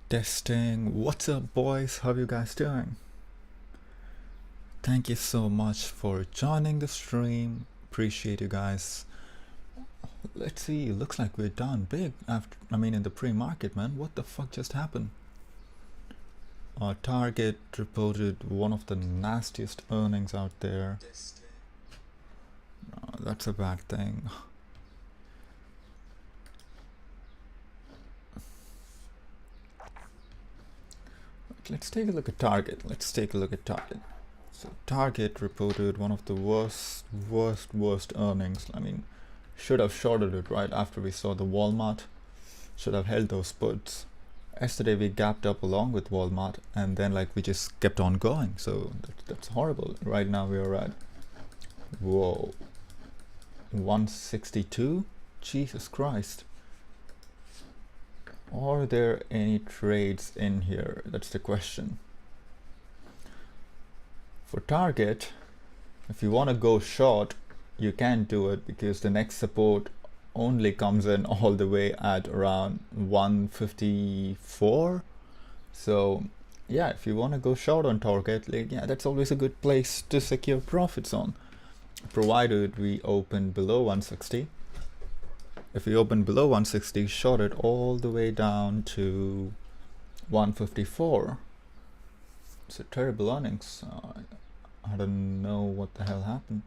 Testing. What's up, boys? How you guys doing? Thank you so much for joining the stream. Appreciate you guys. Let's see. Looks like we're down big after. In the pre-market, man. What the fuck just happened? Our Target reported one of the nastiest earnings out there. That's a bad thing. Let's take a look at Target. So Target reported one of the worst earnings. Should have shorted it right after we saw the Walmart. Should have held those puts. Yesterday we gapped up along with Walmart, and then we just kept on going. So that's horrible. Right now we are at 162. Jesus Christ. Are there any trades in here? That's the question. For Target, if you want to go short, you can do it because the next support only comes in all the way at around 154. So yeah, if you want to go short on Target, that's always a good place to secure profits on, provided we open below 160. If we open below 160, short it all the way down to 154. It's a terrible earnings. I don't know what the hell happened.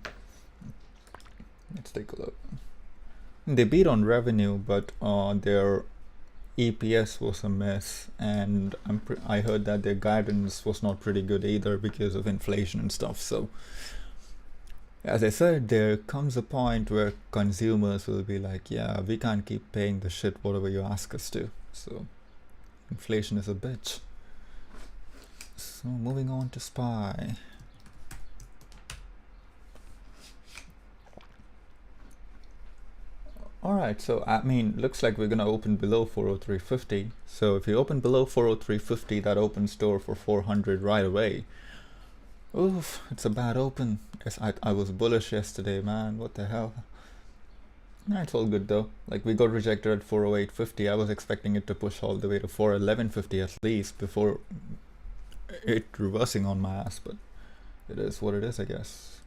Let's take a look. They beat on revenue, but their EPS was a mess, and I heard that their guidance was not pretty good either because of inflation and stuff. So as I said, there comes a point where consumers will be like, yeah, we can't keep paying the shit whatever you ask us to. So inflation is a bitch. So moving on to SPY. Alright, so looks like we're gonna open below 403.50. So if you open below 403.50, that opens door for 400 right away. Oof, it's a bad open. Yes, I was bullish yesterday, man. What the hell? Nah, it's all good though. We got rejected at 408.50. I was expecting it to push all the way to 411.50 at least before it reversing on my ass, but it is what it is, I guess.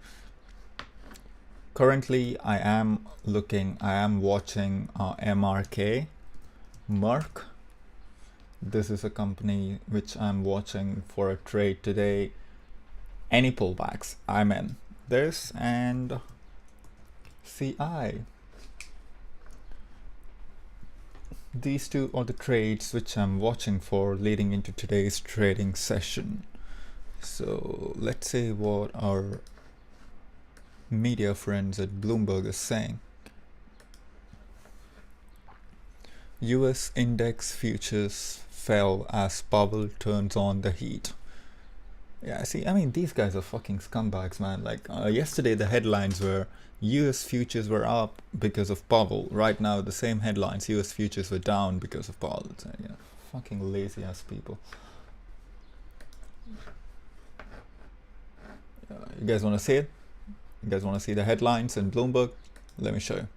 Currently, I am watching MRK, Merck. This is a company which I'm watching for a trade today. Any pullbacks, I'm in this, and CI. These two are the trades which I'm watching for leading into today's trading session. So let's see what our media friends at Bloomberg is saying. US index futures fell as Powell turns on the heat. Yeah, see, these guys are fucking scumbags, man. Yesterday the headlines were US futures were up because of Powell. Right now the same headlines, US futures were down because of Powell. Yeah, fucking lazy ass people. You guys want to see it? You guys want to see the headlines in Bloomberg? Let me show you.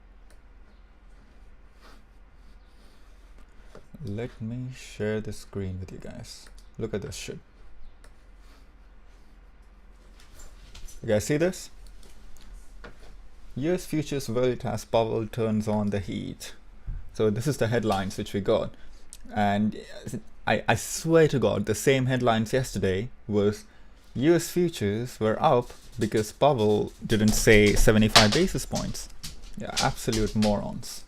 Let me share the screen with you guys. Look at this shit. You guys see this? US futures vote as Powell turns on the heat. So this is the headlines which we got. And I swear to God, the same headlines yesterday was US futures were up because Powell didn't say 75 basis points. Yeah, absolute morons.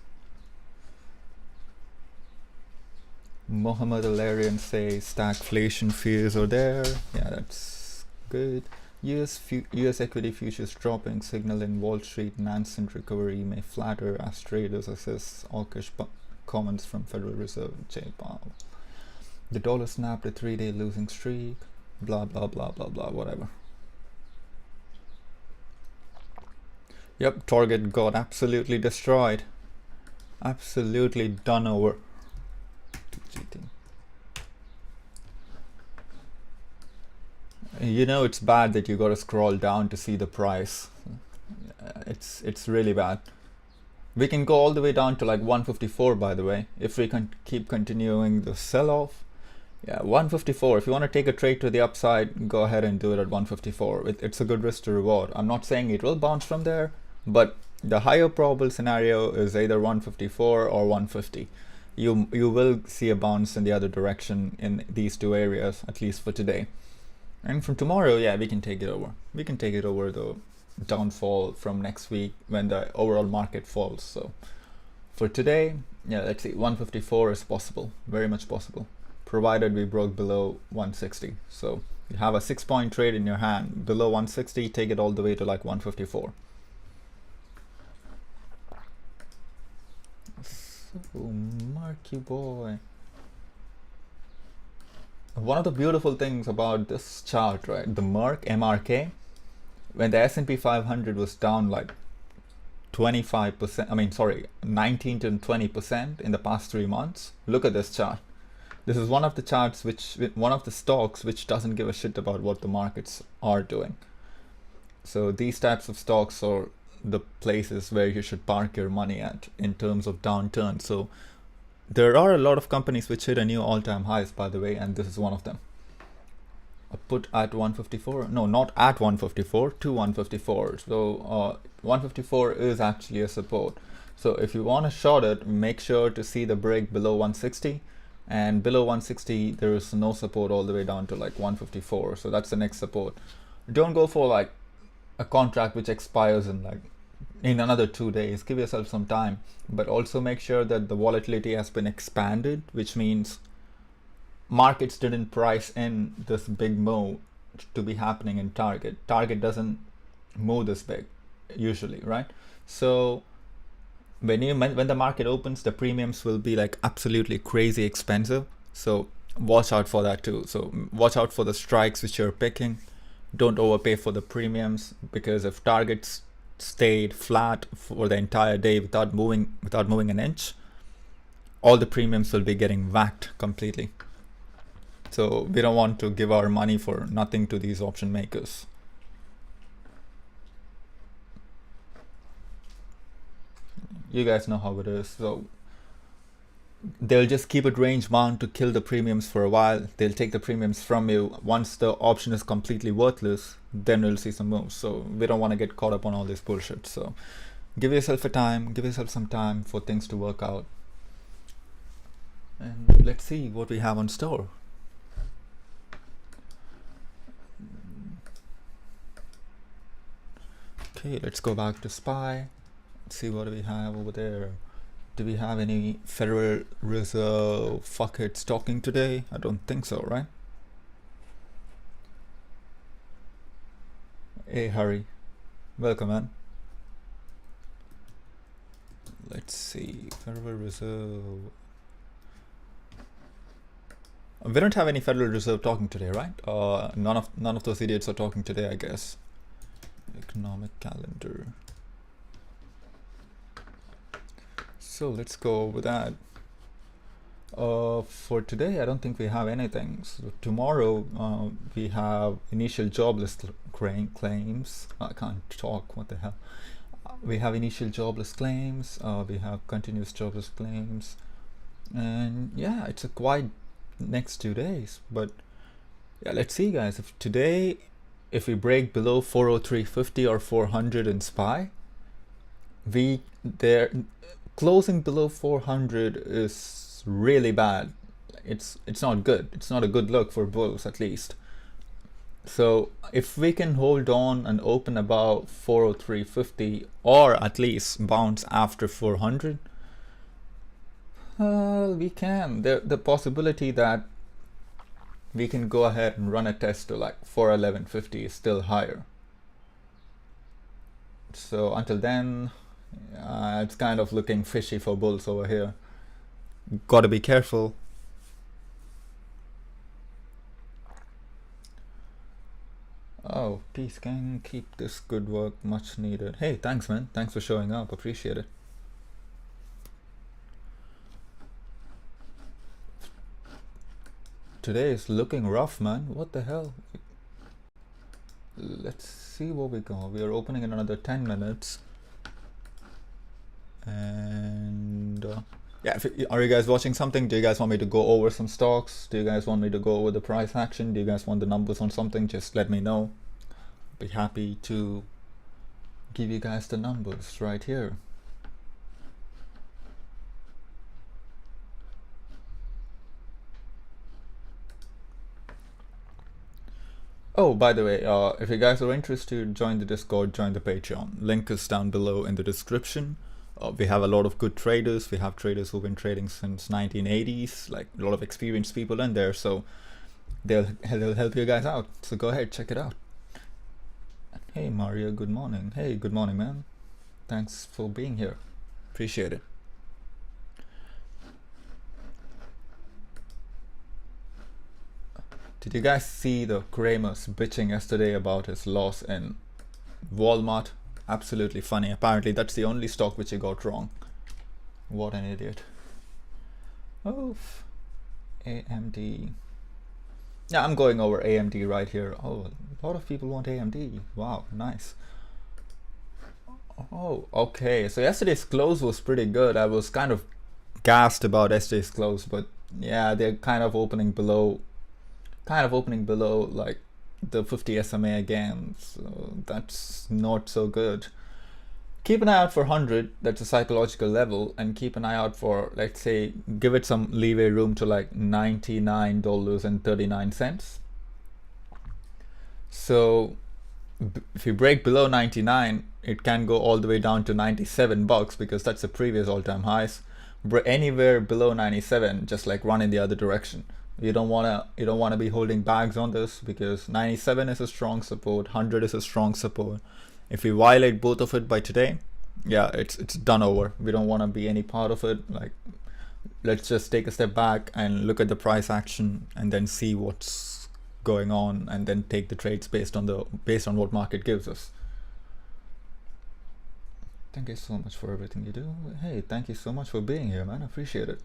Mohammed Al-Arian says stagflation fears are there. Yeah, that's good. US equity futures dropping, signaling Wall Street nascent recovery may flatter as traders assess hawkish comments from Federal Reserve Chair Powell. The dollar snapped a 3-day losing streak. Blah blah blah blah blah, whatever. Yep, Target got absolutely destroyed. Absolutely done over. You know it's bad that you gotta scroll down to see the price. It's really bad. We can go all the way down to 154, by the way, if we can keep continuing the sell-off. Yeah, 154. If you want to take a trade to the upside, go ahead and do it at 154. It's a good risk to reward. I'm not saying it will bounce from there, but the higher probable scenario is either 154 or 150. You will see a bounce in the other direction in these two areas, at least for today. And from tomorrow, yeah, we can take it over. We can take it over the downfall from next week when the overall market falls. So for today, yeah, let's see, 154 is possible, very much possible, provided we broke below 160. So you have a 6-point trade in your hand below 160, take it all the way to like 154. So murky boy. One of the beautiful things about this chart, right, the MRK, when the S&P 500 was down like 25%, 19 to 20% in the past 3 months, look at this chart. This is one of the charts one of the stocks which doesn't give a shit about what the markets are doing. So these types of stocks are the places where you should park your money at in terms of downturn. So there are a lot of companies which hit a new all-time highs, by the way, and this is one of them. I put at 154, no, not at 154, to 154. So 154 is actually a support. So if you want to short it, make sure to see the break below 160, and below 160 there is no support all the way down to like 154. So that's the next support. Don't go for like a contract which expires in another 2 days. Give yourself some time, but also make sure that the volatility has been expanded, which means markets didn't price in this big move to be happening in target. Target doesn't move this big usually, right? So when the market opens, the premiums will be like absolutely crazy expensive. So watch out for that too. So watch out for the strikes which you're picking. Don't overpay for the premiums, because if targets stayed flat for the entire day without moving an inch, all the premiums will be getting whacked completely. So we don't want to give our money for nothing to these option makers. You guys know how it is. So they'll just keep it range bound to kill the premiums for a while. They'll take the premiums from you. Once the option is completely worthless, then we'll see some moves. So we don't want to get caught up on all this bullshit. So give yourself some time for things to work out. And let's see what we have on store. Okay, let's go back to SPY. Let's see what do we have over there. Do we have any Federal Reserve fuckheads talking today? I don't think so, right? Hey, Harry. Welcome, man. Let's see. Federal Reserve. We don't have any Federal Reserve talking today, right? None of those idiots are talking today, I guess. Economic calendar. So let's go over that. For today, I don't think we have anything. So tomorrow, we have initial jobless claims. I can't talk, what the hell. We have initial jobless claims. We have continuous jobless claims. And yeah, it's a quite next 2 days. But yeah, let's see, guys. If we break below 403.50 or 400 in SPY, closing below 400 is really bad. It's not good. It's not a good look for bulls, at least. So if we can hold on and open about 403.50, or at least bounce after 400, we can. The possibility that we can go ahead and run a test to like 411.50 is still higher. So until then, it's kind of looking fishy for bulls over here. Gotta be careful. Oh, peace gang, keep this good work, much needed. Hey, thanks, man. Thanks for showing up. Appreciate it. Today is looking rough, man. What the hell? Let's see where we go. We are opening in another 10 minutes. And Yeah, are you guys watching something? Do you guys want me to go over some stocks? Do you guys want me to go over the price action? Do you guys want the numbers on something? Just let me know. Be happy to give you guys the numbers right here. Oh, by the way, if you guys are interested, join the Discord, join the Patreon. Link is down below in the description. We have a lot of good traders. We have traders who've been trading since 1980s, like a lot of experienced people in there. So they'll help you guys out. So go ahead, check it out. Hey Maria, good morning. Hey, good morning, man. Thanks for being here. Appreciate it. Did you guys see the Kramer's bitching yesterday about his loss in Walmart? Absolutely funny. Apparently that's the only stock which he got wrong. What an idiot. Oh, AMD. Yeah, I'm going over AMD right here. Oh, a lot of people want AMD. Wow, nice. Oh, okay. So yesterday's close was pretty good. I was kind of gassed about yesterday's close, but yeah, they're kind of opening below like the 50 SMA again, so that's not so good. Keep an eye out for 100, that's a psychological level, and keep an eye out for, let's say, give it some leeway room to like $99.39. So if you break below 99, it can go all the way down to 97 bucks, because that's the previous all-time highs. Anywhere below 97, just like run in the other direction. You don't wanna be holding bags on this, because 97 is a strong support, 100 is a strong support. If we violate both of it by today, yeah, it's done over. We don't want to be any part of it. Like, let's just take a step back and look at the price action, and then see what's going on, and then take the trades based on what market gives us. Thank you so much for everything you do. Hey, thank you so much for being here, man. I appreciate it.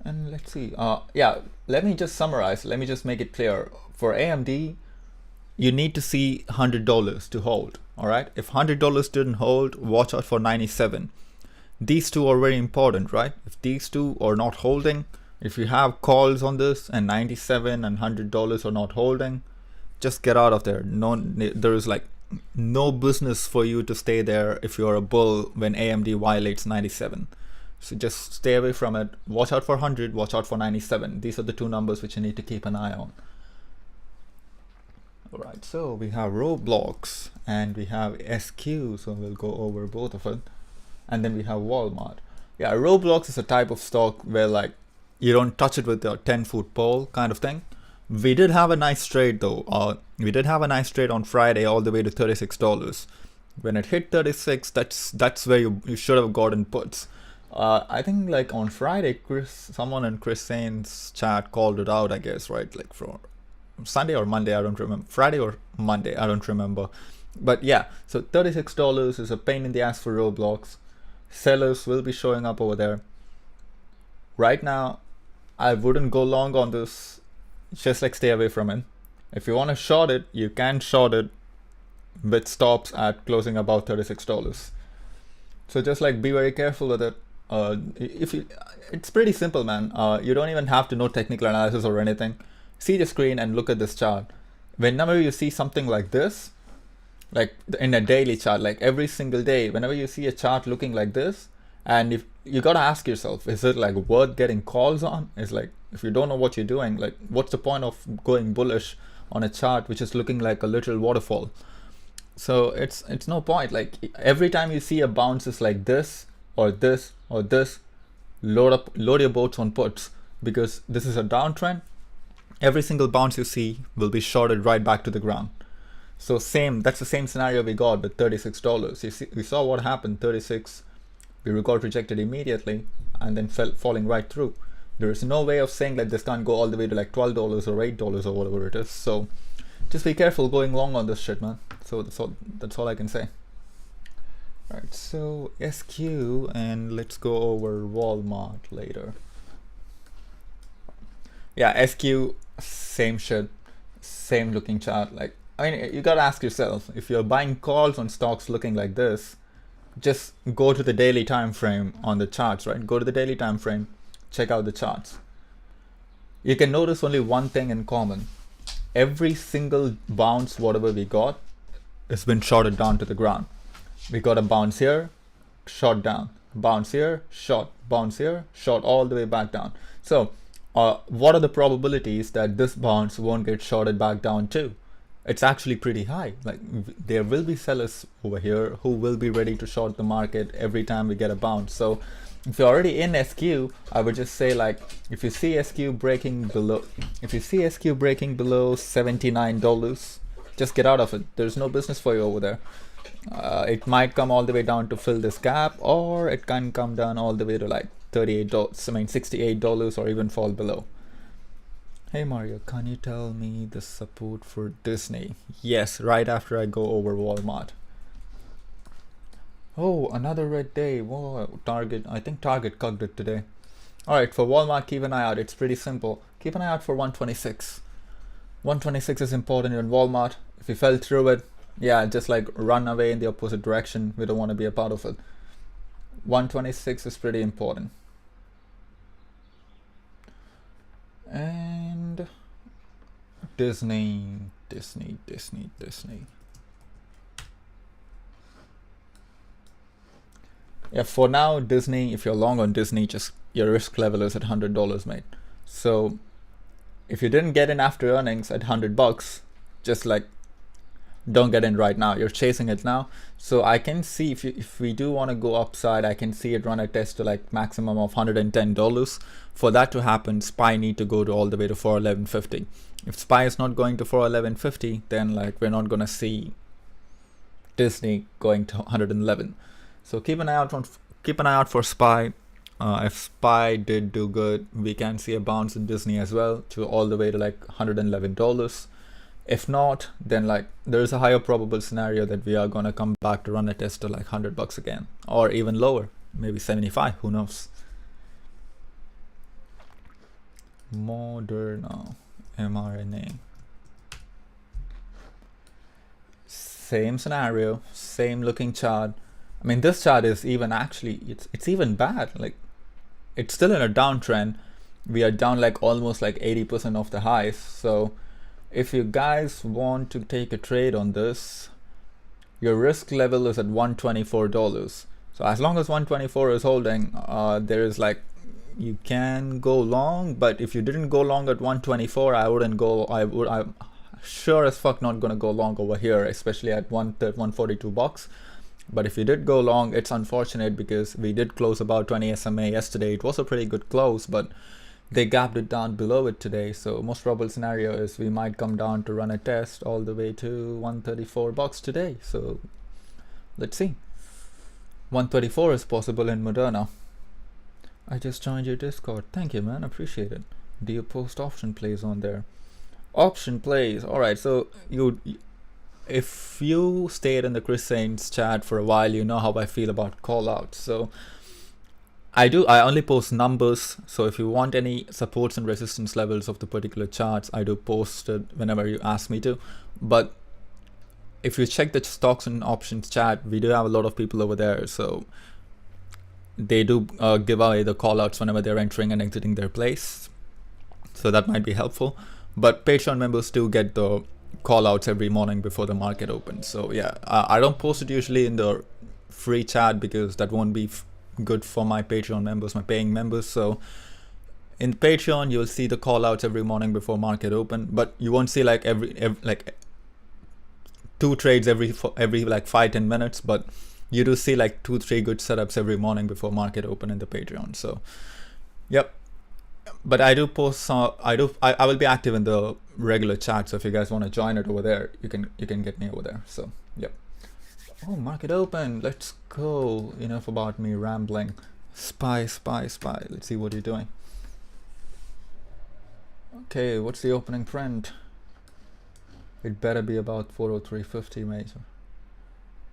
And let's see. Yeah, let me just summarize. Let me just make it clear. For AMD, you need to see $100 to hold. All right. If $100 didn't hold, watch out for 97. These two are very important, right? If these two are not holding, if you have calls on this and 97 and $100 are not holding, just get out of there. There is like no business for you to stay there if you're a bull when AMD violates 97. So just stay away from it. Watch out for 100, watch out for 97. These are the two numbers which you need to keep an eye on. Alright, so we have Roblox and we have SQ, so we'll go over both of it. And then we have Walmart. Yeah, Roblox is a type of stock where like you don't touch it with a 10-foot pole kind of thing. We did have a nice trade though. We did have a nice trade on Friday all the way to $36. When it hit 36, that's where you should have gotten puts. I think like on Friday, someone in Chris Sain's chat called it out, I guess, right? Like for Sunday or Monday, I don't remember. Friday or Monday, I don't remember. But yeah, so $36 is a pain in the ass for Roblox. Sellers will be showing up over there. Right now, I wouldn't go long on this. Just like stay away from it. If you want to short it, you can short it with stops at closing about $36. So just like be very careful with it. It's pretty simple, man. You don't even have to know technical analysis or anything. See the screen and look at this chart. Whenever you see something like this, like in a daily chart, like every single day, whenever you see a chart looking like this, and if you gotta ask yourself, is it like worth getting calls on? It's like, if you don't know what you're doing, like what's the point of going bullish on a chart which is looking like a little waterfall? So it's no point. Like every time you see a bounce is like this or this or this, load your boats on puts, because this is a downtrend. Every single bounce you see will be shorted right back to the ground. So that's the same scenario we got with $36. We saw what happened. 36, we got rejected immediately and then falling right through. There is no way of saying that this can't go all the way to like $12 or $8 or whatever it is. So just be careful going long on this shit, man. So that's all I can say. Alright, so SQ, and let's go over Walmart later. Yeah, SQ, same shit, same looking chart. Like, I mean, you gotta ask yourself, if you're buying calls on stocks looking like this, just go to the daily time frame on the charts, right? Go to the daily time frame, check out the charts. You can notice only one thing in common. Every single bounce, whatever we got, has been shorted down to the ground. We got a bounce here, short down, bounce here, short, bounce here, short, all the way back down. So what are the probabilities that this bounce won't get shorted back down too? It's actually pretty high. Like, there will be sellers over here who will be ready to short the market every time we get a bounce. So if you're already in SQ, I would just say, like, if you see SQ breaking below, $79, just get out of it. There's no business for you over there. It might come all the way down to fill this gap, or it can come down all the way to like $38, I mean $68, or even fall below. Hey Mario, can you tell me the support for Disney? Yes, right after I go over Walmart. Oh, another red day. Whoa, Target. I think Target cooked it today. Alright, for Walmart, keep an eye out. It's pretty simple. Keep an eye out for 126. 126 is important in Walmart. If you fell through it, yeah, just like run away in the opposite direction. We don't want to be a part of it. 126 is pretty important. And Disney. Yeah, for now, Disney, if you're long on Disney, just your risk level is at $100, mate. So if you didn't get in after earnings at $100, just like don't get in right now. You're chasing it now. So I can see if we do want to go upside, I can see it run a test to like maximum of $110. For that to happen, SPY need to go to all the way to 411.50. If SPY is not going to 411.50, then like we're not gonna see Disney going to 111. So keep an eye out for SPY. If SPY did do good, we can see a bounce in Disney as well to all the way to like $111. If not, then like there's a higher probable scenario that we are gonna come back to run a test to like $100 again, or even lower, maybe 75. Who knows? Moderna, mRNA. Same scenario, same looking chart. I mean, this chart is even actually it's even bad. Like, it's still in a downtrend. We are down like almost like 80% of the highs. So if you guys want to take a trade on this, your risk level is at $124. So as long as 124 is holding, there is like, you can go long, but if you didn't go long at 124, I wouldn't go. I'm sure as fuck not gonna go long over here, especially at 142 bucks. But if you did go long, it's unfortunate because we did close about 20 SMA yesterday. It was a pretty good close, but they gapped it down below it today. So most probable scenario is we might come down to run a test all the way to 134 bucks today. So let's see. 134 is possible in Moderna. I just joined your Discord. Thank you, man. Appreciate it. Do you post option plays on there? Option plays. All right. So if you stayed in the Chris Saints chat for a while, you know how I feel about call outs. So I only post numbers. So if you want any supports and resistance levels of the particular charts, I do post it whenever you ask me to. But if you check the stocks and options chat, we do have a lot of people over there. So they do give away the call outs whenever they're entering and exiting their place. So that might be helpful. But Patreon members do get the call outs every morning before the market opens. So yeah, I don't post it usually in the free chat because that won't be good for my Patreon members, my paying members. So in Patreon, you'll see the call outs every morning before market open, but you won't see like every like 2 trades every like 5-10 minutes, but you do see like 2-3 good setups every morning before market open in the Patreon. So yep. But I do post I will be active in the regular chat, so if you guys want to join it over there, you can get me over there. So yep. Oh, market open. Let's go. Enough about me rambling. SPY. Let's see what you're doing. Okay, what's the opening print? It better be about 403.50, mate.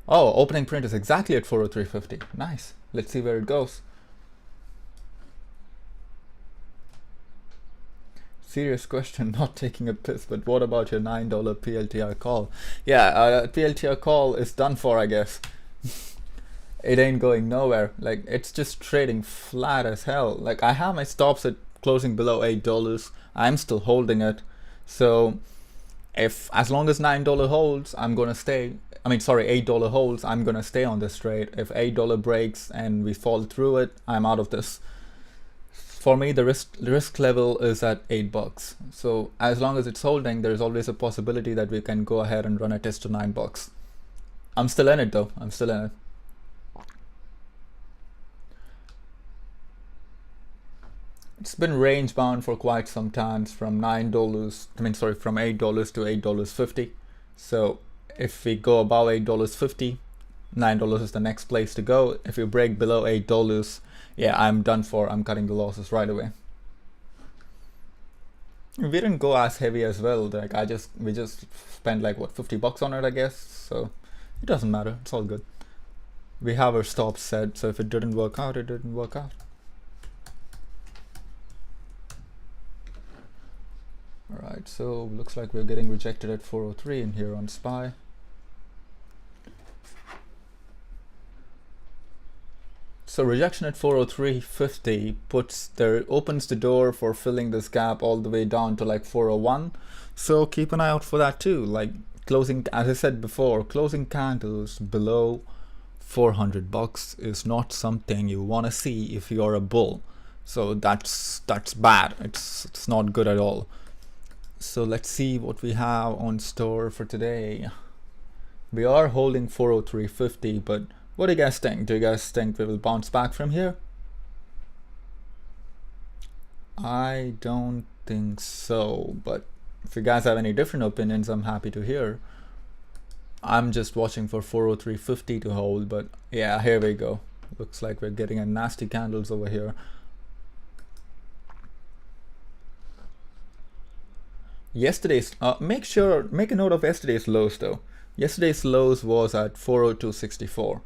Oh, opening print is exactly at 403.50. Nice. Let's see where it goes. Serious question, not taking a piss, but what about your $9 PLTR call? Yeah, PLTR call is done for, I guess. It ain't going nowhere. Like, it's just trading flat as hell. Like, I have my stops at closing below $8. I'm still holding it. So if, as long as $9 holds, I'm gonna stay. I mean, sorry, $8 holds, I'm gonna stay on this trade. If $8 breaks and we fall through it, I'm out of this. For me, the risk level is at $8. So as long as it's holding, there's always a possibility that we can go ahead and run a test to $9. I'm still in it though. I'm still in it. It's been range bound for quite some time, from $9, from $8 to $8.50. So if we go above $8.50, $9 is the next place to go. If you break below $8, yeah, I'm done for. I'm cutting the losses right away. We didn't go as heavy as well. Like, we just spent like what, $50 on it, I guess. So it doesn't matter. It's all good. We have our stops set. So if it didn't work out, it didn't work out. Alright, so looks like we're getting rejected at 403 in here on SPY. So rejection at 403.50 opens the door for filling this gap all the way down to like 401. So keep an eye out for that too. Like, closing, as I said before, closing candles below $400 is not something you want to see if you're a bull. So that's bad. It's not good at all. So let's see what we have on store for today. We are holding 403.50, but what do you guys think? Do you guys think we will bounce back from here? I don't think so, but if you guys have any different opinions, I'm happy to hear. I'm just watching for 403.50 to hold, but yeah, here we go. Looks like we're getting a nasty candles over here. Yesterday's make a note of yesterday's lows though. Yesterday's lows was at 402.64.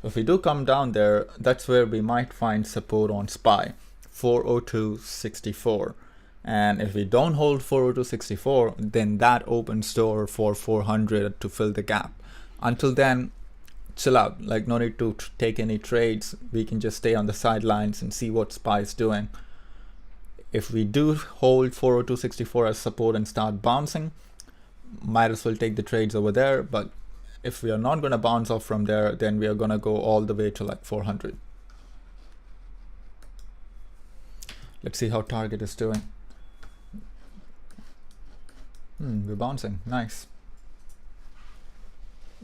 So if we do come down there, that's where we might find support on SPY, 402.64. And if we don't hold 402.64, then that opens door for 400 to fill the gap. Until then, chill out. Like, no need to take any trades. We can just stay on the sidelines and see what SPY is doing. If we do hold 402.64 as support and start bouncing, might as well take the trades over there. But if we are not going to bounce off from there, then we are going to go all the way to like 400. Let's see how target is doing. We're bouncing. Nice.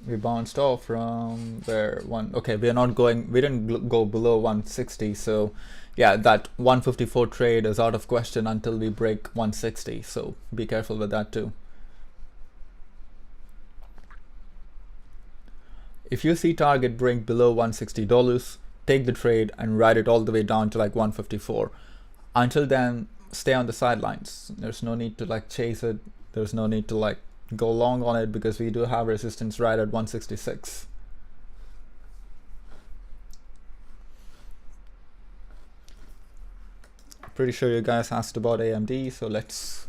We bounced off from where okay, we didn't go below 160, so yeah, that 154 trade is out of question until we break 160, so be careful with that too. If you see target break below $160, take the trade and ride it all the way down to like 154. Until then, stay on the sidelines. There's no need to like chase it. There's no need to like go long on it, because we do have resistance right at 166. Pretty sure you guys asked about AMD, so let's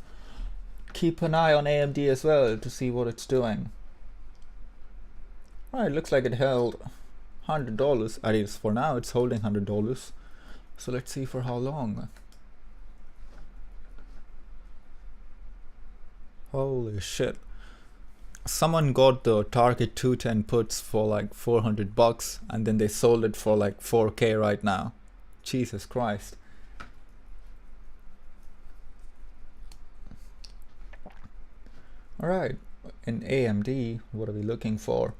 keep an eye on AMD as well to see what it's doing. Alright, looks like it held $100. At least for now it's holding $100. So let's see for how long. Holy shit. Someone got the target 210 puts for like $400 and then they sold it for like 4K right now. Jesus Christ. Alright, in AMD, what are we looking for?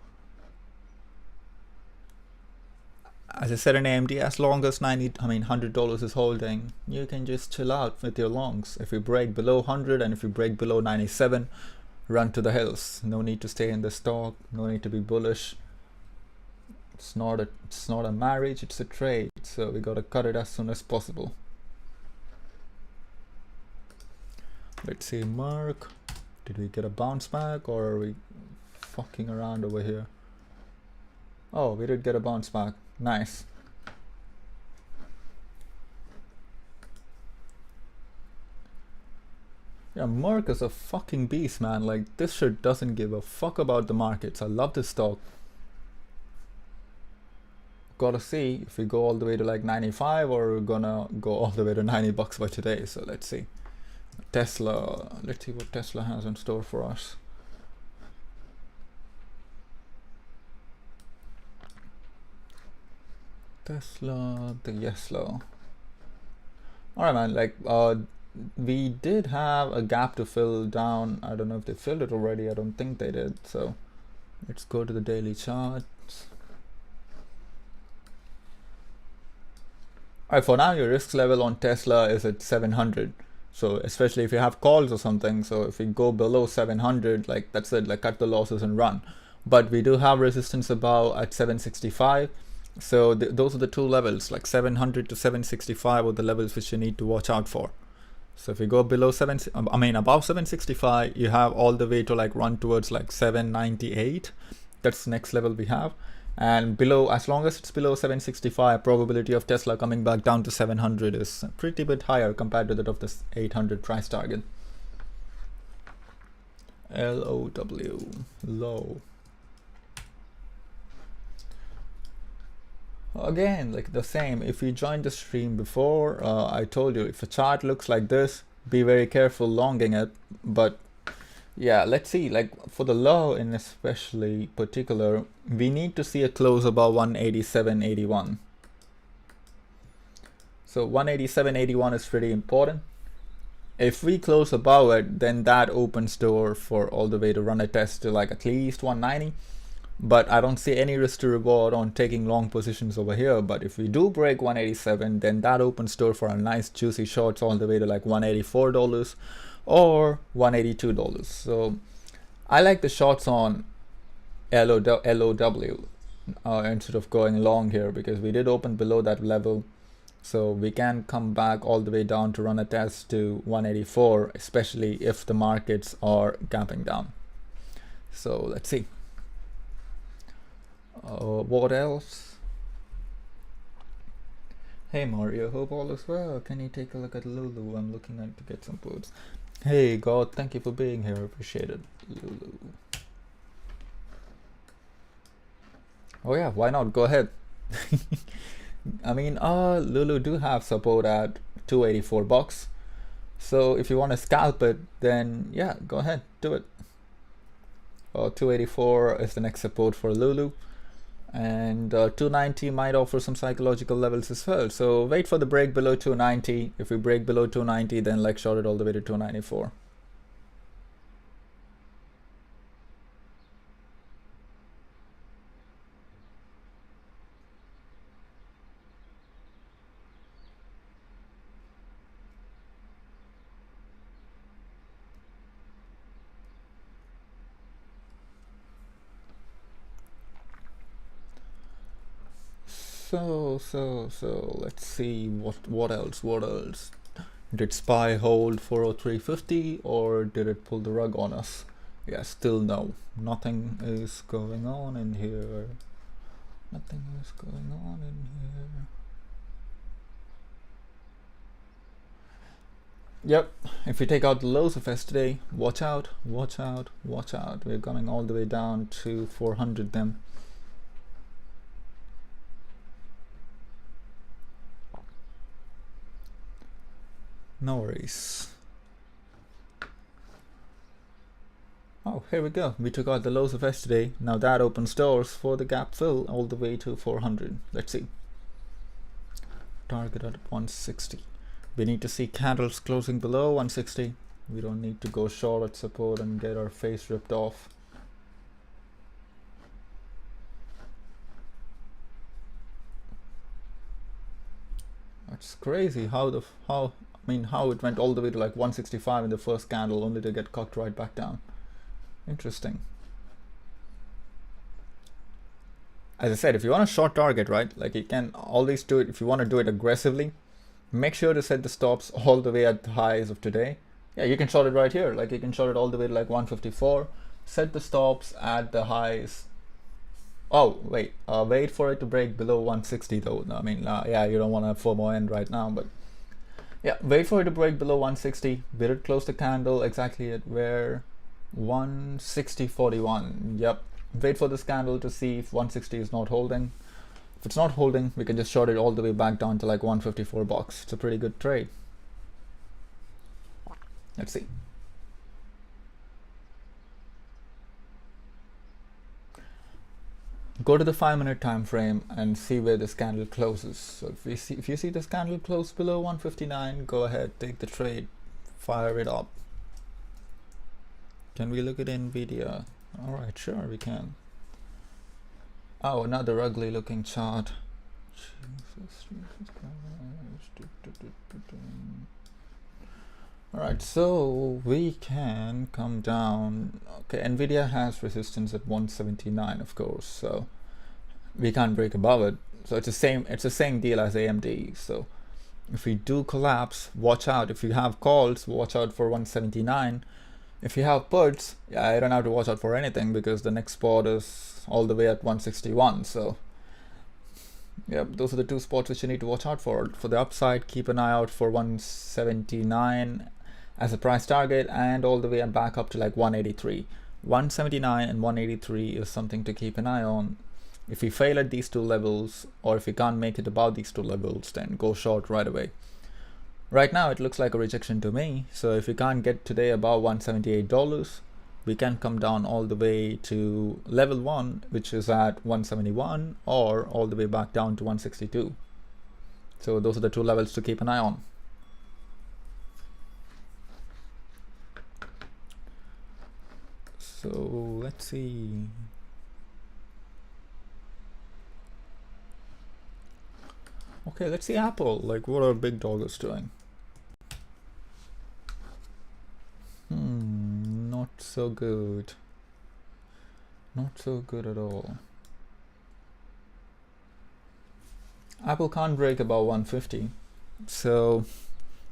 As I said, in AMD, as long as $100 is holding, you can just chill out with your longs. If we break below 100 and if we break below 97, run to the hills. No need to stay in the stock. No need to be bullish. It's not a marriage. It's a trade. So we gotta cut it as soon as possible. Let's see, Merck. Did we get a bounce back, or are we fucking around over here? Oh, we did get a bounce back. Nice. Yeah, Merck is a fucking beast, man. Like, this shit doesn't give a fuck about the markets. I love this stock. gotta see if we go all the way to like 95 or we're gonna go all the way to $90 by today. So let's see. Tesla, let's see what Tesla has in store for us. Tesla, the Yesla. All right, man. Like, we did have a gap to fill down. I don't know if they filled it already. I don't think they did. So let's go to the daily charts. All right, for now, your risk level on Tesla is at 700. So especially if you have calls or something. So if we go below 700, like that's it, like cut the losses and run. But we do have resistance above at 765. So those are the two levels, like 700 to 765 are the levels which you need to watch out for. So if you go below above 765, you have all the way to like run towards like 798. That's the next level we have. And below, as long as it's below 765, probability of Tesla coming back down to 700 is pretty bit higher compared to that of this 800 price target. LOW, low. Again, like the same, if you joined the stream before, I told you if a chart looks like this, be very careful longing it. But yeah, let's see, like for the low in especially particular, we need to see a close above 187.81. So 187.81 is pretty important. If we close above it, then that opens door for all the way to run a test to like at least 190. But I don't see any risk to reward on taking long positions over here. But if we do break 187, then that opens door for a nice juicy shorts all the way to like $184 or $182. So I like the shorts on LOW instead of going long here, because we did open below that level. So we can come back all the way down to run a test to 184, especially if the markets are gapping down. So let's see. What else? Hey Mario, hope all is well. Can you take a look at Lulu? I'm looking at to get some foods. Hey God, thank you for being here. Appreciate it. Lulu. Oh yeah, why not? Go ahead. I mean, Lulu do have support at $284. So if you want to scalp it, then yeah, go ahead, do it. 284 is the next support for Lulu. And 290 might offer some psychological levels as well. So wait for the break below 290. If we break below 290, then like short it all the way to 294. So let's see what else. Did SPY hold 403.50 or did it pull the rug on us? Yeah, still no. Nothing is going on in here. Nothing is going on in here. Yep, if we take out the lows of yesterday, watch out, watch out, watch out. We're coming all the way down to 400 then. No worries. Oh, here we go. We took out the lows of yesterday. Now that opens doors for the gap fill all the way to 400. Let's see. Target at 160. We need to see candles closing below 160. We don't need to go short at support and get our face ripped off. That's crazy how it went all the way to like 165 in the first candle only to get cocked right back down. Interesting. As I said, if you want a short target, right, like you can always do it. If you want to do it aggressively, make sure to set the stops all the way at the highs of today. Yeah, you can short it right here. Like you can short it all the way to like 154. Set the stops at the highs. Oh, wait for it to break below 160 though. I mean, yeah, you don't want a FOMO end right now, but yeah, wait for it to break below 160. We did close the candle exactly at where 160.41. Yep. Wait for this candle to see if 160 is not holding. If it's not holding, we can just short it all the way back down to like $154. It's a pretty good trade. Let's see. Go to the 5-minute time frame and see where this candle closes. So if you see this candle close below 159, go ahead, take the trade, fire it up. Can we look at Nvidia? All right, sure, we can. Oh, another ugly looking chart. All right, so we can come down. Okay, Nvidia has resistance at 179, of course, so we can't break above it. So it's the same deal as AMD. So if we do collapse, watch out. If you have calls, watch out for 179. If you have puts, yeah, I don't have to watch out for anything because the next spot is all the way at 161. So yeah, those are the two spots which you need to watch out for. For the upside, keep an eye out for 179 as a price target, and all the way back up to like 183. 179 and 183 is something to keep an eye on. If we fail at these two levels, or if we can't make it above these two levels, then go short right away. Right now it looks like a rejection to me, so if we can't get today above $178, we can come down all the way to level 1, which is at 171, or all the way back down to 162. So those are the two levels to keep an eye on. So let's see. Okay, let's see Apple. Like, what are big dollars doing? Not so good. Not so good at all. Apple can't break above 150. So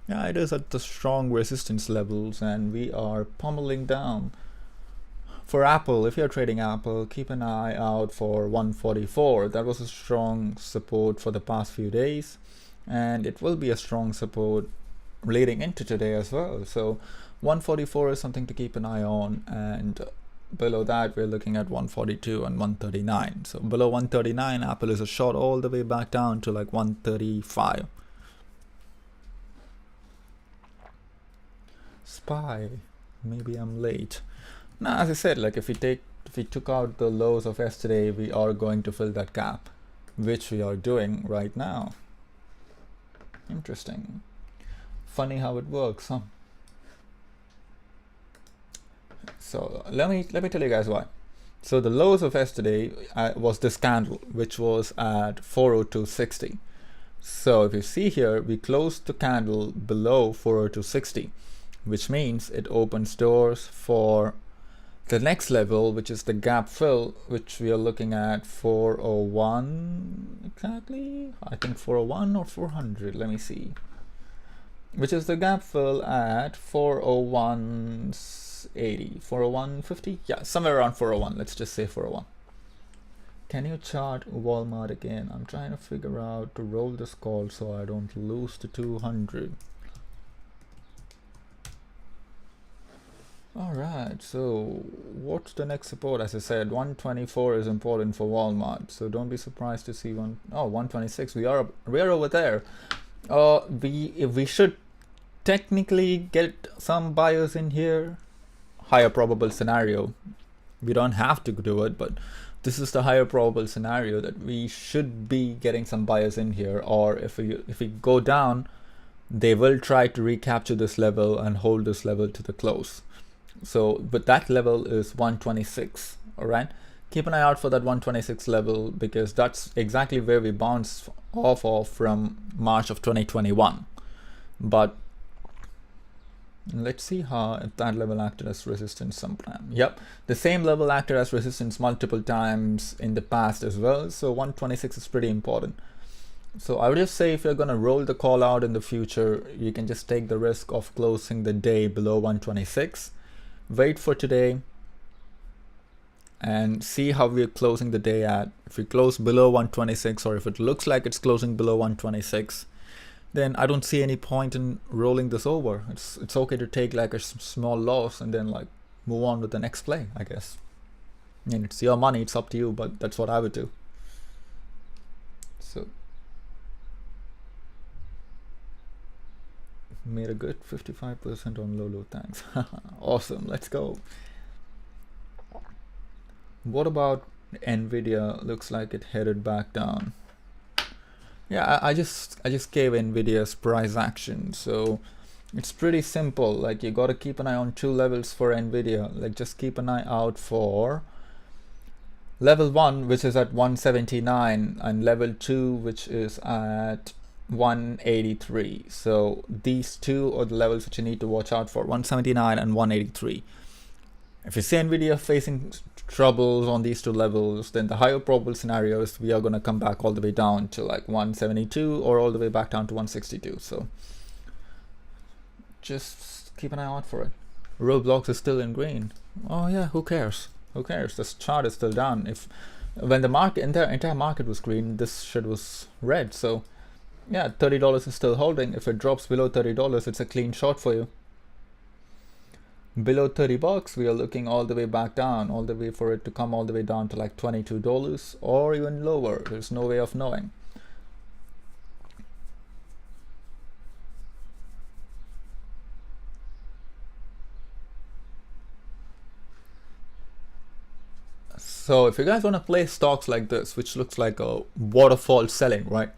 yeah, it is at the strong resistance levels, and we are pummeling down. For Apple, if you're trading Apple, keep an eye out for 144. That was a strong support for the past few days, and it will be a strong support leading into today as well. So 144 is something to keep an eye on, and below that we're looking at 142 and 139. So below 139, Apple is a short all the way back down to like 135. SPY, maybe I'm late. Now, as I said, like if we took out the lows of yesterday, we are going to fill that gap, which we are doing right now. Interesting. Funny how it works, huh? So let me tell you guys why. So the lows of yesterday was this candle, which was at 402.60. So if you see here, we closed the candle below 402.60, which means it opens doors for the next level, which is the gap fill, which we are looking at 401 exactly. I think 401 or 400. Let me see. Which is the gap fill at 401.80, 401.50. Yeah, somewhere around 401. Let's just say 401. Can you chart Walmart again? I'm trying to figure out to roll this call so I don't lose to 200. All right, so what's the next support? As I said, 124 is important for Walmart, so don't be surprised to see 126. We are over there. We should technically get some buyers in here. Higher probable scenario. We don't have to do it, but this is the higher probable scenario that we should be getting some buyers in here. Or if we go down, they will try to recapture this level and hold this level to the close. So, but that level is 126. All right, keep an eye out for that 126 level, because that's exactly where we bounced off of from March of 2021. But let's see how if that level acted as resistance sometime. Yep, the same level acted as resistance multiple times in the past as well. So 126 is pretty important. So I would just say, if you're going to roll the call out in the future, you can just take the risk of closing the day below 126. Wait for today and see how we're closing the day at. If we close below 126, or if it looks like it's closing below 126, then I don't see any point in rolling this over. It's okay to take like a small loss and then like move on with the next play, I guess. I mean, it's your money, it's up to you, but that's what I would do. So made a good 55% on Lolo, thanks. Awesome, let's go. What about Nvidia? Looks like it headed back down. Yeah, I just gave Nvidia's price action, so it's pretty simple. Like, you got to keep an eye on two levels for Nvidia. Like, just keep an eye out for level 1, which is at 179, and level 2, which is at 183. So these two are the levels which you need to watch out for, 179 and 183. If you see Nvidia facing troubles on these two levels, then the higher probable scenario is we are going to come back all the way down to like 172 or all the way back down to 162. So just keep an eye out for it. Roblox is still in green. Oh yeah, who cares? Who cares? This chart is still down. If when the entire market was green, this shit was red. So yeah, $30 is still holding. If it drops below $30, it's a clean shot for you. Below $30, we are looking all the way back down, all the way for it to come all the way down to like $22 or even lower. There's no way of knowing. So if you guys want to play stocks like this, which looks like a waterfall selling, right?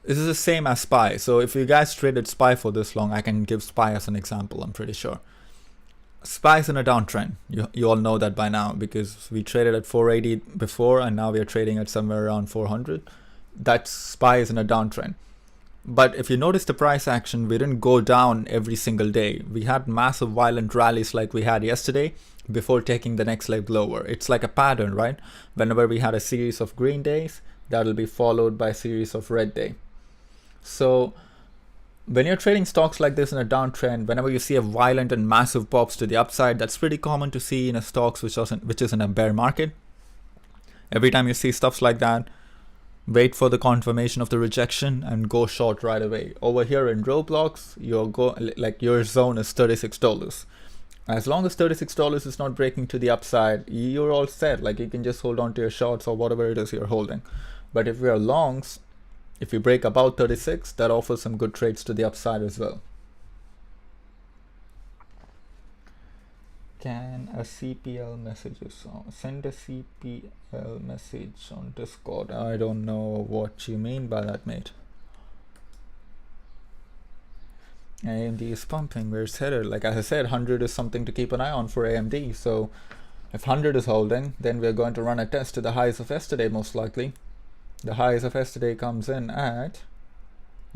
This is the same as SPY. So if you guys traded SPY for this long, I can give SPY as an example, I'm pretty sure. SPY is in a downtrend. You all know that by now, because we traded at 480 before and now we are trading at somewhere around 400. That SPY is in a downtrend. But if you notice the price action, we didn't go down every single day. We had massive violent rallies like we had yesterday before taking the next leg lower. It's like a pattern, right? Whenever we had a series of green days, that'll be followed by a series of red day. So when you're trading stocks like this in a downtrend, whenever you see a violent and massive pops to the upside, that's pretty common to see in a stocks which is in a bear market. Every time you see stuff like that, wait for the confirmation of the rejection and go short right away. Over here in Roblox, your zone is $36. As long as $36 is not breaking to the upside, you're all set. Like, you can just hold on to your shorts or whatever it is you're holding. But if we are longs, if you break about 36, that offers some good trades to the upside as well. Can a CPL messages send a CPL message on Discord? I don't know what you mean by that, mate. AMD is pumping. Where's headed? Like, as I said, 100 is something to keep an eye on for AMD. So if 100 is holding, then we're going to run a test to the highs of yesterday, most likely. The highs of yesterday comes in at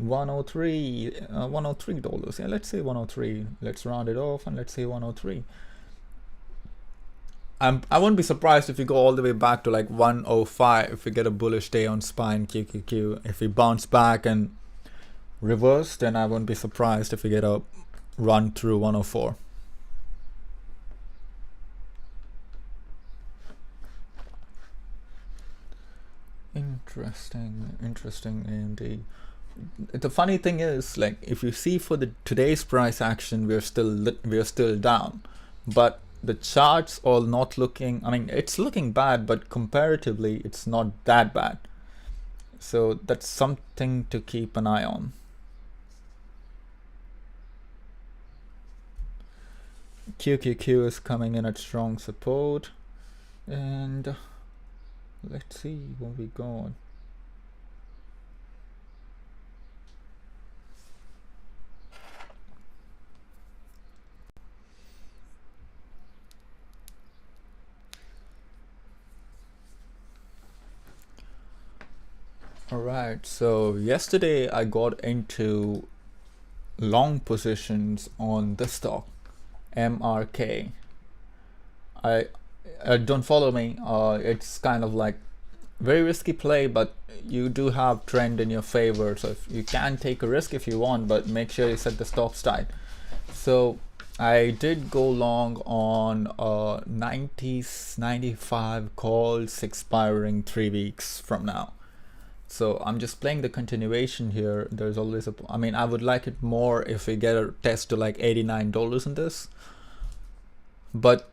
$103. Yeah, let's say 103. Let's round it off and let's say 103. I wouldn't be surprised if we go all the way back to like 105 if we get a bullish day on SPY and QQQ. If we bounce back and reverse, then I wouldn't be surprised if we get a run through 104. Interesting AMD. The funny thing is, like, if you see for today's price action, we're still down, but the charts all not looking, I mean, it's looking bad, but comparatively it's not that bad. So that's something to keep an eye on. QQQ is coming in at strong support, and let's see where we go on. Alright, so yesterday I got into long positions on this stock, MRK. Don't follow me. It's kind of like very risky play, but you do have trend in your favor. So if you can take a risk if you want, but make sure you set the stops tight. So I did go long on 95 calls expiring 3 weeks from now. So I'm just playing the continuation here. There's always I mean, I would like it more if we get a test to like $89 in this. But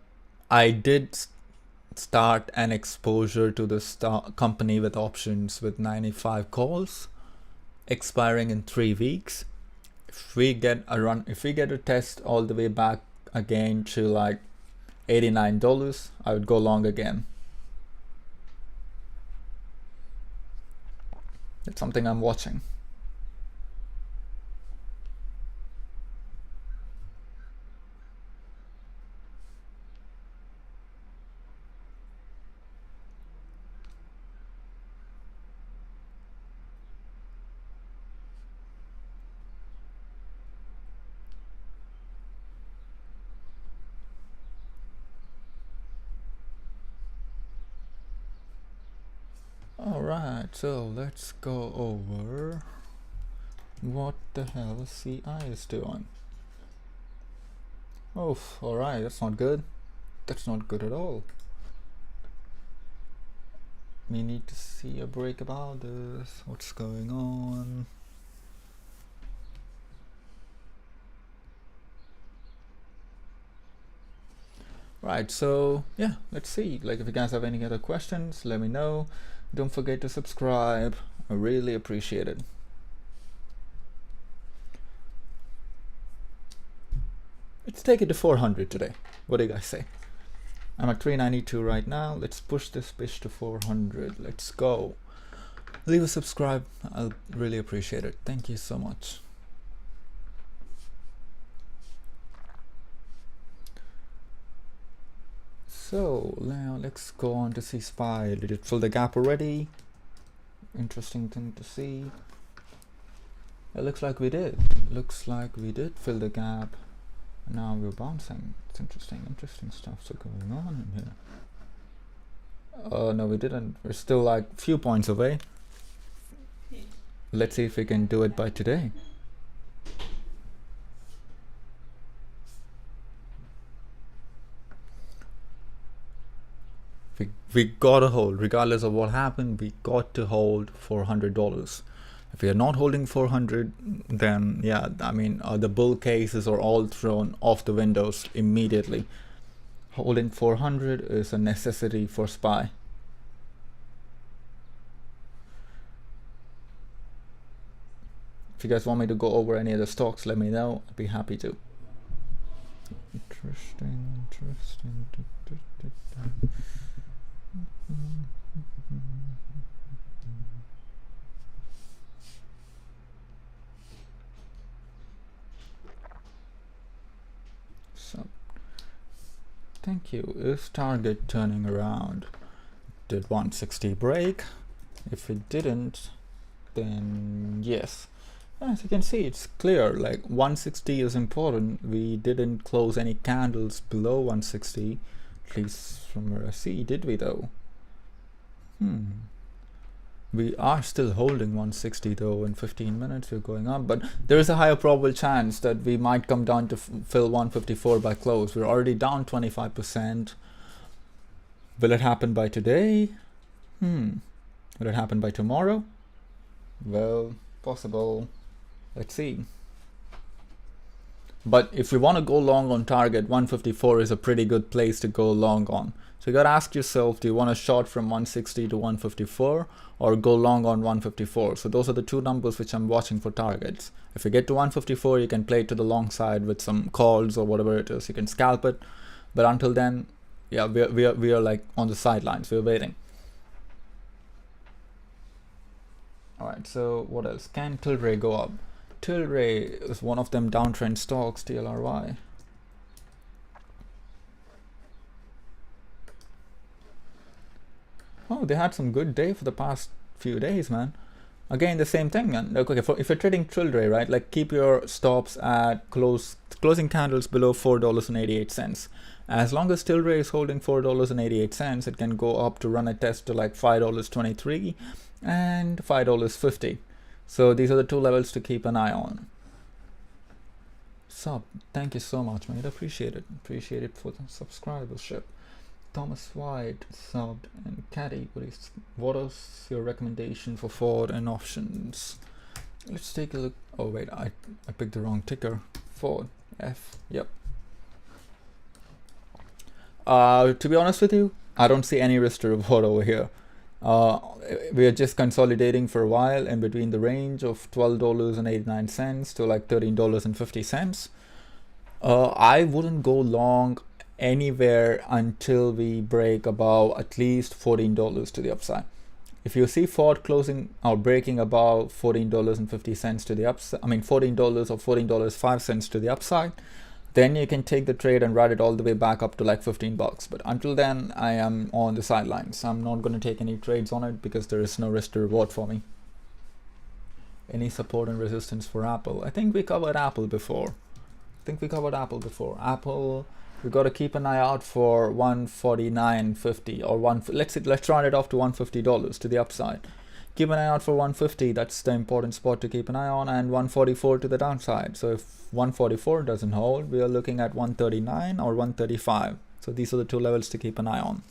I did start an exposure to the company with options with 95 calls expiring in 3 weeks. If we get a test all the way back again to like $89, I would go long again. It's something I'm watching. Alright, so let's go over what the hell CI is doing. Oh, alright, that's not good. That's not good at all. We need to see a break about this. What's going on? Right, so yeah, let's see. Like, if you guys have any other questions, let me know. Don't forget to subscribe. I really appreciate it. Let's take it to 400 today. What do you guys say? I'm at 392 right now. Let's push this bitch to 400. Let's go. Leave a subscribe. I'll really appreciate it. Thank you so much. So now let's go on to see SPY. Did it fill the gap already? Interesting thing to see. It looks like we did. Looks like we did fill the gap. Now we're bouncing. It's interesting stuff's going on in here. Oh no, we didn't. We're still like few points away. Let's see if we can do it by today. We gotta hold, regardless of what happened. We got to hold $400. If we are not holding 400, then yeah, I mean, the bull cases are all thrown off the windows immediately. Holding 400 is a necessity for SPY. If you guys want me to go over any of the stocks, let me know. I'd be happy to. Interesting. So, thank you. Is target turning around? Did 160 break? If it didn't, then yes. As you can see, it's clear, like 160 is important. We didn't close any candles below 160, at least from where I see. Did we though? We are still holding 160 though. In 15 minutes we're going up, but there is a higher probable chance that we might come down to fill 154 by close. We're already down 25%. Will it happen by today? Will it happen by tomorrow? Well, possible. Let's see. But if we want to go long on target, 154 is a pretty good place to go long on. So you got to ask yourself, do you want to short from 160 to 154 or go long on 154? So those are the two numbers which I'm watching for targets. If you get to 154, you can play it to the long side with some calls or whatever it is. You can scalp it. But until then, yeah, we are like on the sidelines. We're waiting. All right, so what else? Can Tilray go up? Tilray is one of them downtrend stocks, TLRY. Oh, they had some good day for the past few days, man. Again, the same thing, man. Like, okay, if you're trading Tilray, right, like keep your stops at closing candles below $4.88. As long as Tilray is holding $4.88, it can go up to run a test to like $5.23 and $5.50. So these are the two levels to keep an eye on. Sub, thank you so much, mate. Appreciate it. Appreciate it for the subscribership. Thomas White subbed, and Caddy, what is your recommendation for Ford and options? Let's take a look. Oh wait, I picked the wrong ticker. Ford F. Yep. To be honest with you, I don't see any risk to reward over here. We are just consolidating for a while in between the range of $12.89 to like $13.50. I wouldn't go long anywhere until we break above at least $14 to the upside. If you see Ford closing or breaking above $14.50 to the upside, I mean $14 or $14.05 to the upside, then you can take the trade and ride it all the way back up to like $15. But until then, I am on the sidelines. I'm not going to take any trades on it because there is no risk to reward for me. Any support and resistance for Apple? I think we covered Apple before. Apple, we got to keep an eye out for 149.50 or let's round it off to $150 to the upside. Keep an eye out for 150. That's the important spot to keep an eye on, and 144 to the downside. So if 144 doesn't hold, we are looking at 139 or 135. So these are the two levels to keep an eye on.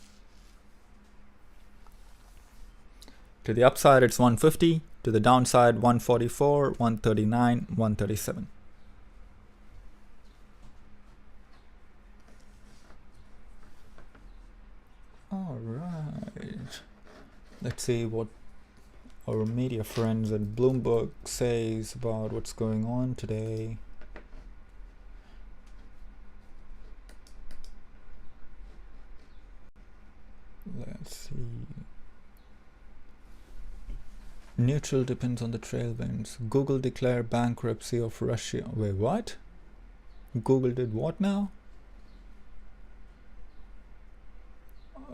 To the upside, it's 150. To the downside, 144, 139, 137. All right. Let's see what our media friends at Bloomberg says about what's going on today. Let's see. Neutral depends on the tailwinds. Google declared bankruptcy of Russia. Wait, what? Google did what now?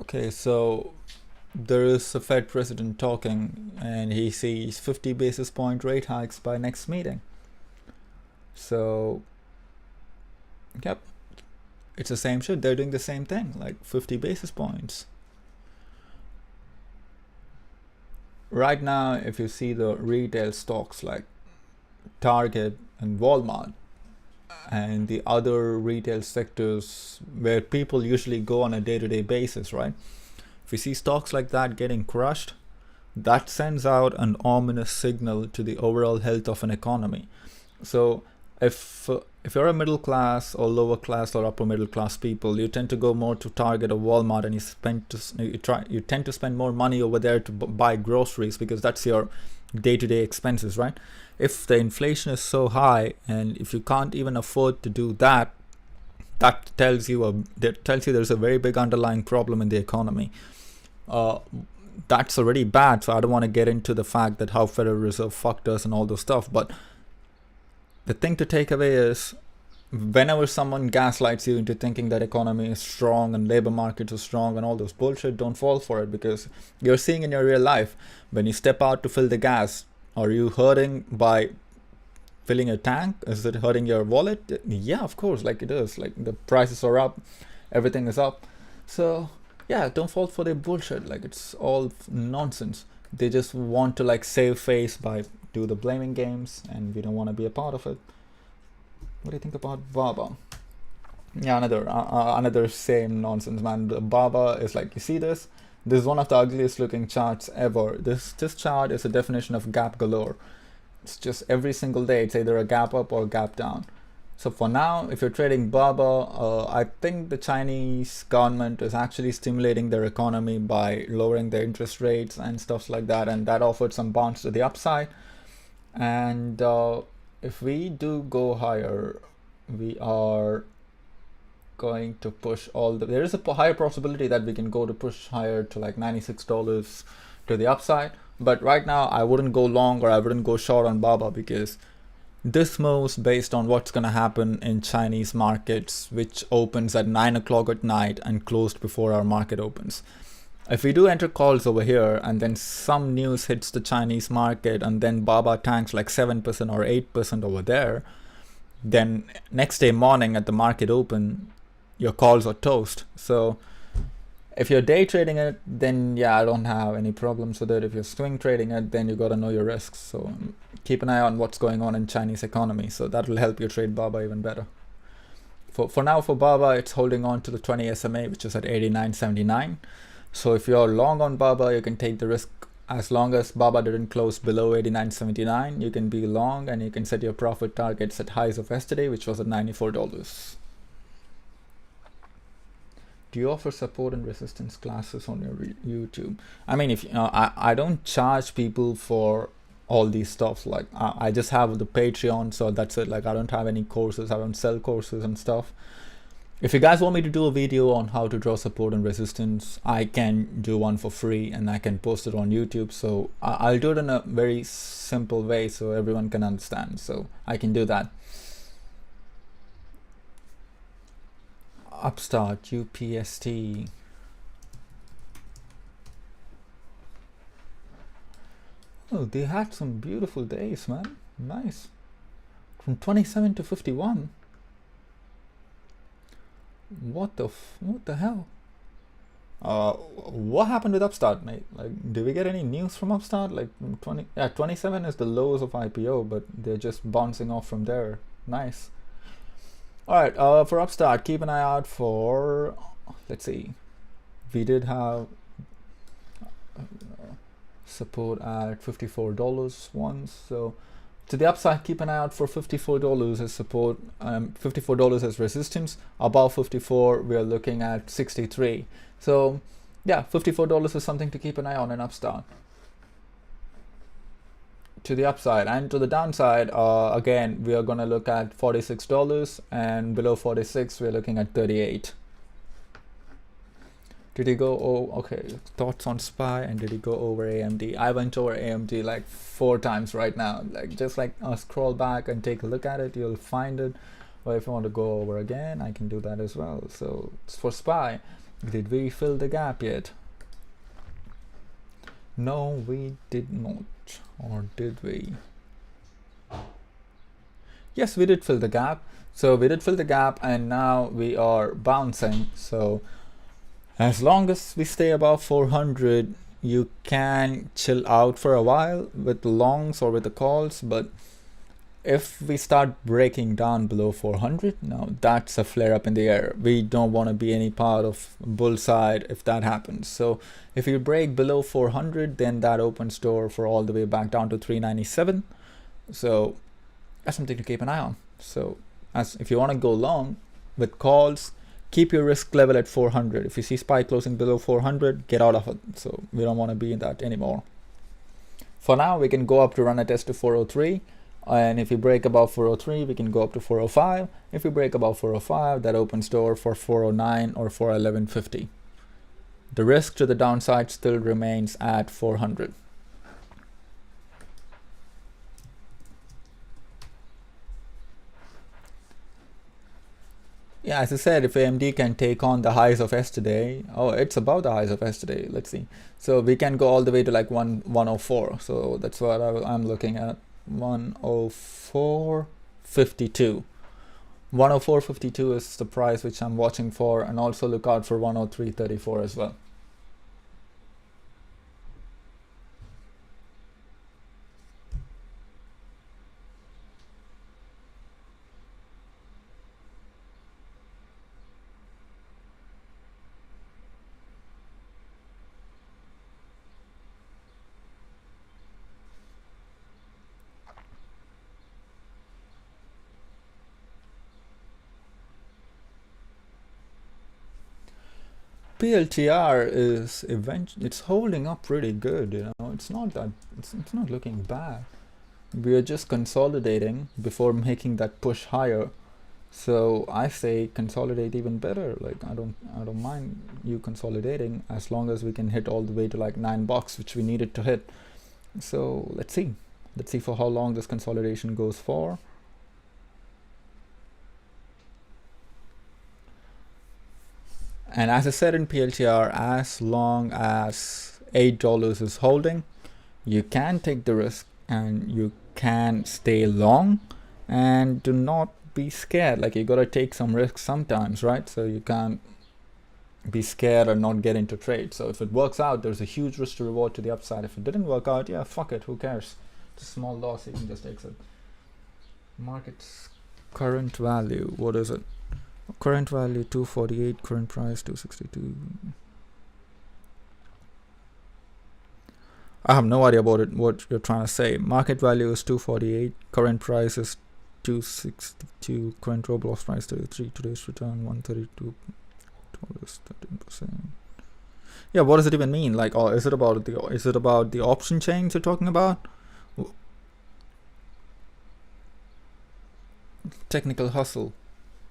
Okay, so there is a Fed president talking, and he sees 50 basis point rate hikes by next meeting. So, yep, it's the same shit. They're doing the same thing, like 50 basis points. Right now, if you see the retail stocks like Target and Walmart and the other retail sectors where people usually go on a day-to-day basis, right? If you see stocks like that getting crushed, that sends out an ominous signal to the overall health of an economy. So if you're a middle class or lower class or upper middle class people, you tend to go more to Target or Walmart, and you tend to spend more money over there to buy groceries because that's your day-to-day expenses, right? If the inflation is so high and if you can't even afford to do that, that tells you there's a very big underlying problem in the economy. That's already bad, so I don't want to get into the fact that how Federal Reserve fucked us and all those stuff, but the thing to take away is whenever someone gaslights you into thinking that economy is strong and labor markets are strong and all those bullshit, don't fall for it, because you're seeing in your real life when you step out to fill the gas, are you hurting by filling a tank? Is it hurting your wallet? Yeah, of course, like it is. Like the prices are up, everything is up. So yeah, don't fall for their bullshit. Like it's all nonsense. They just want to like save face by do the blaming games, and we don't want to be a part of it. What do you think about Baba? Yeah, another same nonsense, man. The Baba is like, you see this? This is one of the ugliest looking charts ever. This chart is a definition of gap galore. It's just every single day it's either a gap up or a gap down. So for now, if you're trading Baba, I think the Chinese government is actually stimulating their economy by lowering their interest rates and stuff like that, and that offered some bounce to the upside. And if we do go higher, we are going to push there is a higher possibility that we can go to push higher to like $96 to the upside. But right now I wouldn't go long or I wouldn't go short on Baba, because this moves based on what's going to happen in Chinese markets, which opens at 9 o'clock at night and closed before our market opens. If we do enter calls over here and then some news hits the Chinese market and then Baba tanks like 7% or 8% over there, then next day morning at the market open, your calls are toast. So if you're day trading it, then yeah, I don't have any problems with it. If you're swing trading it, then you got to know your risks. So keep an eye on what's going on in Chinese economy. So that will help you trade Baba even better. For now, for Baba, it's holding on to the 20 SMA, which is at 89.79. So if you're long on Baba, you can take the risk. As long as Baba didn't close below 89.79, you can be long, and you can set your profit targets at highs of yesterday, which was at $94. Do you offer support and resistance classes on your YouTube? I mean, if I don't charge people for all these stuff. Like I just have the Patreon, so that's it. Like I don't have any courses. I don't sell courses and stuff. If you guys want me to do a video on how to draw support and resistance, I can do one for free and I can post it on YouTube. So I'll do it in a very simple way so everyone can understand. So I can do that. Upstart, UPST. Oh, they had some beautiful days, man. Nice. From 27 to 51. What the hell? What happened with Upstart, mate? Like, did we get any news from Upstart? Like 27 is the lows of IPO, but they're just bouncing off from there. Nice. All right, for Upstart, keep an eye out for, let's see, we did have support at $54 once. So to the upside, keep an eye out for $54 as support, $54 as resistance. Above 54, we are looking at 63. So yeah, $54 is something to keep an eye on in Upstart. To the upside, and to the downside, again, we are going to look at $46, and below 46 we're looking at 38. Did he go, oh, okay, thoughts on SPY, and did he go over AMD? I went over AMD like 4 times right now. Like, just like scroll back and take a look at it, you'll find it. Or if you want to go over again, I can do that as well. So for SPY, did we fill the gap yet? No, we did not. Or did we? Yes, we did fill the gap. So we did fill the gap, and now we are bouncing. So as long as we stay above 400, you can chill out for a while with the longs or with the calls. But if we start breaking down below 400, now that's a flare up in the air. We don't want to be any part of bull side if that happens. So if you break below 400, then that opens door for all the way back down to 397. So that's something to keep an eye on. So as if you want to go long with calls, keep your risk level at 400. If you see SPY closing below 400, get out of it. So we don't want to be in that anymore. For now, we can go up to run a test to 403. And if we break above 403, we can go up to 405. If we break above 405, that opens door for 409 or 411.50. The risk to the downside still remains at 400. Yeah, as I said, if AMD can take on the highs of yesterday, oh, it's above the highs of yesterday. Let's see. So we can go all the way to like 104. So that's what I'm looking at. 104.52. 104.52 is the price which I'm watching for, and also look out for 103.34 as well. PLTR is it's holding up pretty good, you know. It's not looking bad. We are just consolidating before making that push higher. So I say consolidate even better. Like I don't mind you consolidating as long as we can hit all the way to like $9, which we needed to hit. So let's see for how long this consolidation goes for. And as I said in PLTR, as long as $8 is holding, you can take the risk and you can stay long, and do not be scared. Like, you gotta take some risks sometimes, right? So you can't be scared or not get into trade. So if it works out, there's a huge risk to reward to the upside. If it didn't work out, yeah, fuck it, who cares? It's a small loss, you can just exit. Market's current value, what is it? Current value 248, current price 262. I have no idea about it, what you're trying to say. Market value is 248, current price is 262, current Roblox price 33, today's return 132. this 13%. Yeah, what does it even mean? Like, oh, is it about the option chains you're talking about? Technical hustle.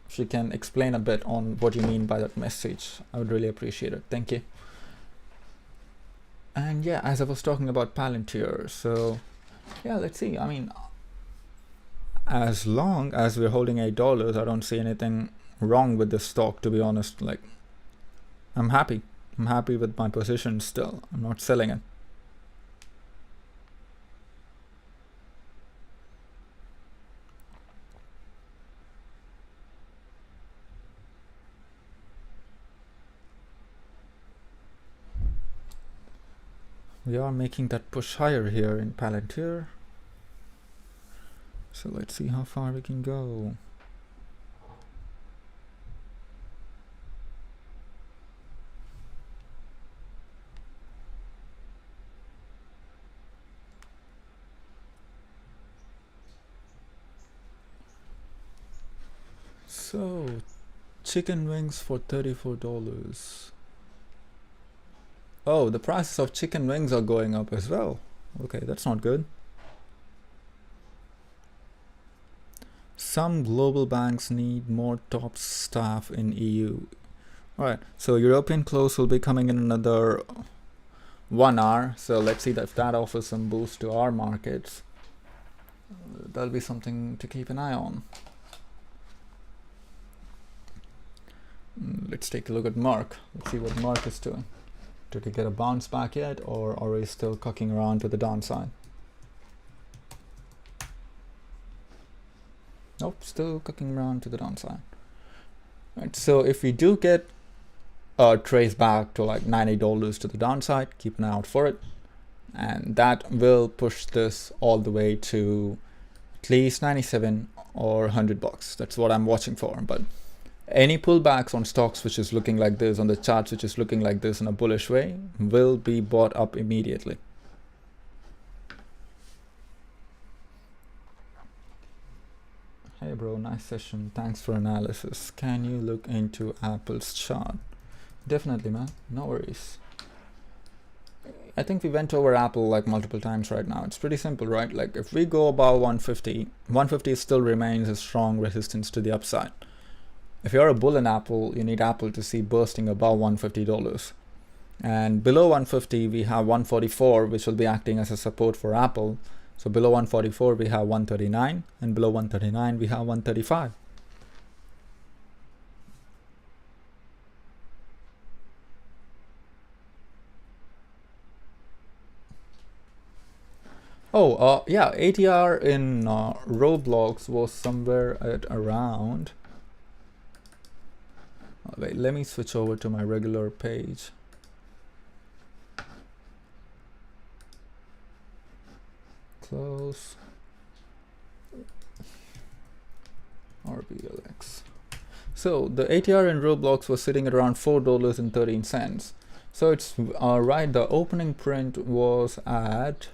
If you can explain a bit on what you mean by that message, I would really appreciate it. Thank you. And yeah, as I was talking about Palantir, so yeah, let's see. I mean, as long as we're holding $8, I don't see anything wrong with this stock, to be honest. Like, I'm happy with my position still. I'm not selling it. We are making that push higher here in Palantir. So let's see how far we can go. So, chicken wings for $34. Oh, the prices of chicken wings are going up as well. Okay, that's not good. Some global banks need more top staff in EU. Alright, so European close will be coming in another 1 hour. So let's see if that offers some boost to our markets. That'll be something to keep an eye on. Let's take a look at Merck. Let's see what Merck is doing. Did he get a bounce back yet, or are we still cocking around to the downside? Nope, still cooking around to the downside. Right, so if we do get a trace back to like $90 to the downside, keep an eye out for it, and that will push this all the way to at least 97 or $100. That's what I'm watching for. But any pullbacks on stocks which is looking like this, on the charts which is looking like this in a bullish way, will be bought up immediately. Hey bro, nice session. Thanks for analysis. Can you look into Apple's chart? Definitely, man. No worries. I think we went over Apple like multiple times right now. It's pretty simple, right? Like if we go above 150, 150 still remains a strong resistance to the upside. If you're a bull in Apple, you need Apple to see bursting above $150. And below 150, we have 144, which will be acting as a support for Apple. So below 144, we have 139, and below 139, we have 135. Oh, yeah, ATR in Roblox was somewhere at around... wait, let me switch over to my regular page. Close. RBLX. So the ATR in Roblox was sitting at around $4.13. So it's right, the opening print was at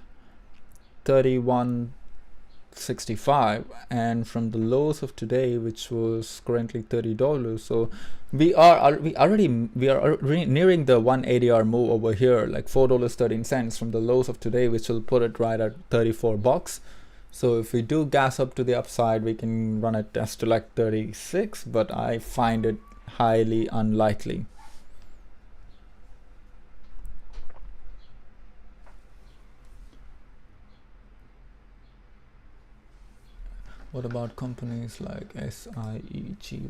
31.65, and from the lows of today, which was currently $30, so we are nearing the 1 ADR move over here, like $4.13 from the lows of today, which will put it right at $34. So if we do gas up to the upside, we can run a test to like 36, but I find it highly unlikely. What about companies like SIEGY?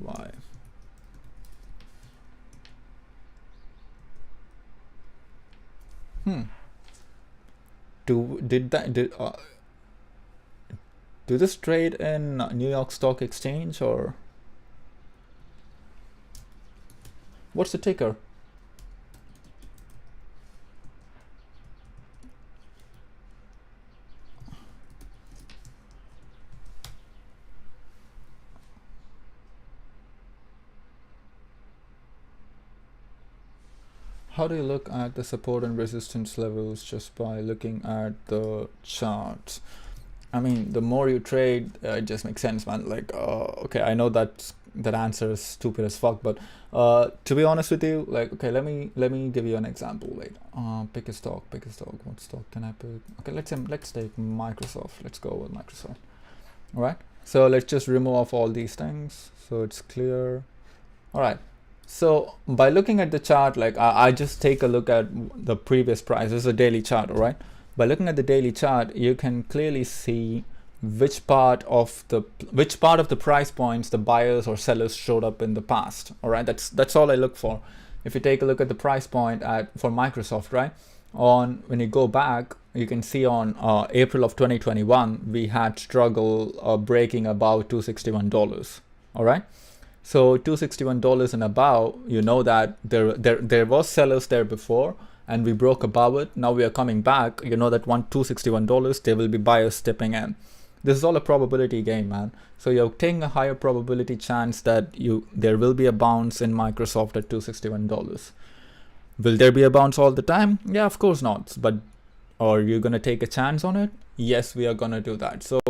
Do this trade in New York Stock Exchange, or what's the ticker? How do you look at the support and resistance levels just by looking at the charts? I mean, the more you trade, it just makes sense, man. Like, okay, I know that that answer is stupid as fuck. But to be honest with you, like, okay, let me give you an example. Wait, pick a stock. What stock can I pick? Okay, let's take Microsoft. Let's go with Microsoft. All right. So let's just remove off all these things so it's clear. All right. So by looking at the chart, like I just take a look at the previous price. This is a daily chart, all right? By looking at the daily chart, you can clearly see which part of the price points the buyers or sellers showed up in the past. All right, that's all I look for. If you take a look at the price point for Microsoft, right, when you go back, you can see on April of 2021 we had struggle breaking above $261. All right, so $261 and above, you know that there was sellers there before, and we broke above it. Now we are coming back. You know that $261, there will be buyers stepping in. This is all a probability game, man. So you're taking a higher probability chance that there will be a bounce in Microsoft at $261. Will there be a bounce all the time? Yeah, of course not. But are you gonna take a chance on it? Yes, we are gonna do that. So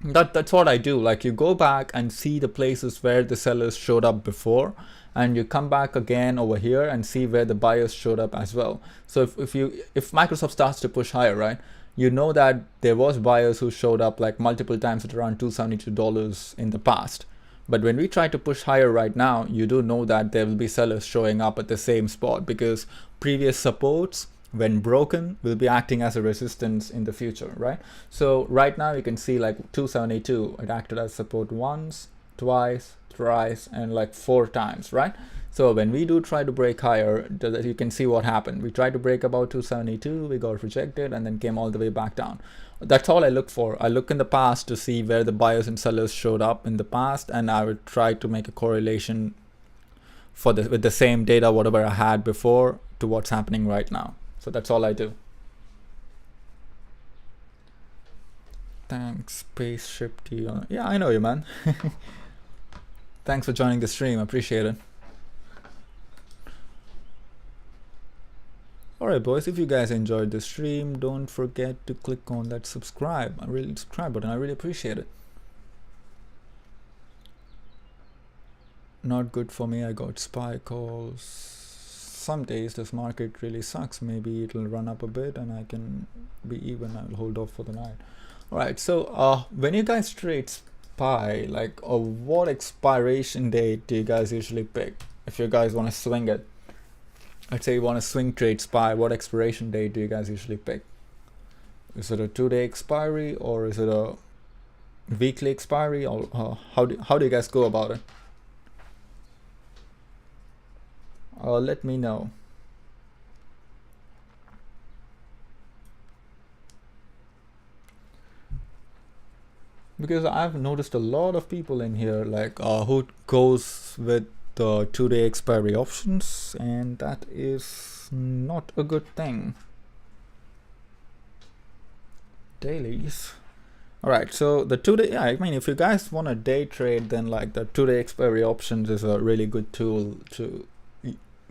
that's what I do. Like, you go back and see the places where the sellers showed up before, and you come back again over here and see where the buyers showed up as well. So if Microsoft starts to push higher, right, you know that there was buyers who showed up like multiple times at around $272 in the past. But when we try to push higher right now, you do know that there will be sellers showing up at the same spot, because previous supports, when broken, will be acting as a resistance in the future, right? So right now you can see like 272, it acted as support once, twice, thrice, and like 4 times, right? So when we do try to break higher, you can see what happened. We tried to break about 272, we got rejected, and then came all the way back down. That's all I look for. I look in the past to see where the buyers and sellers showed up in the past, and I would try to make a correlation with the same data, whatever I had before, to what's happening right now. So that's all I do. Thanks, spaceship to you. Yeah, I know you, man. Thanks for joining the stream. I appreciate it. Alright, boys, if you guys enjoyed the stream, don't forget to click on that subscribe button. I really appreciate it. Not good for me. I got SPY calls. Some days this market really sucks. Maybe it'll run up a bit and I can be even. I'll hold off for the night. Alright, so when you guys trade SPY, like what expiration date do you guys usually pick? If you guys want to swing it, let's say you want to swing trade SPY, what expiration date do you guys usually pick? Is it a 2-day expiry, or is it a weekly expiry, or how do you guys go about it? Let me know. Because I've noticed a lot of people in here like who goes with the 2-day expiry options, and that is not a good thing. Dailies. Alright, so the 2-day, yeah, I mean, if you guys want to day trade, then like the 2-day expiry options is a really good tool to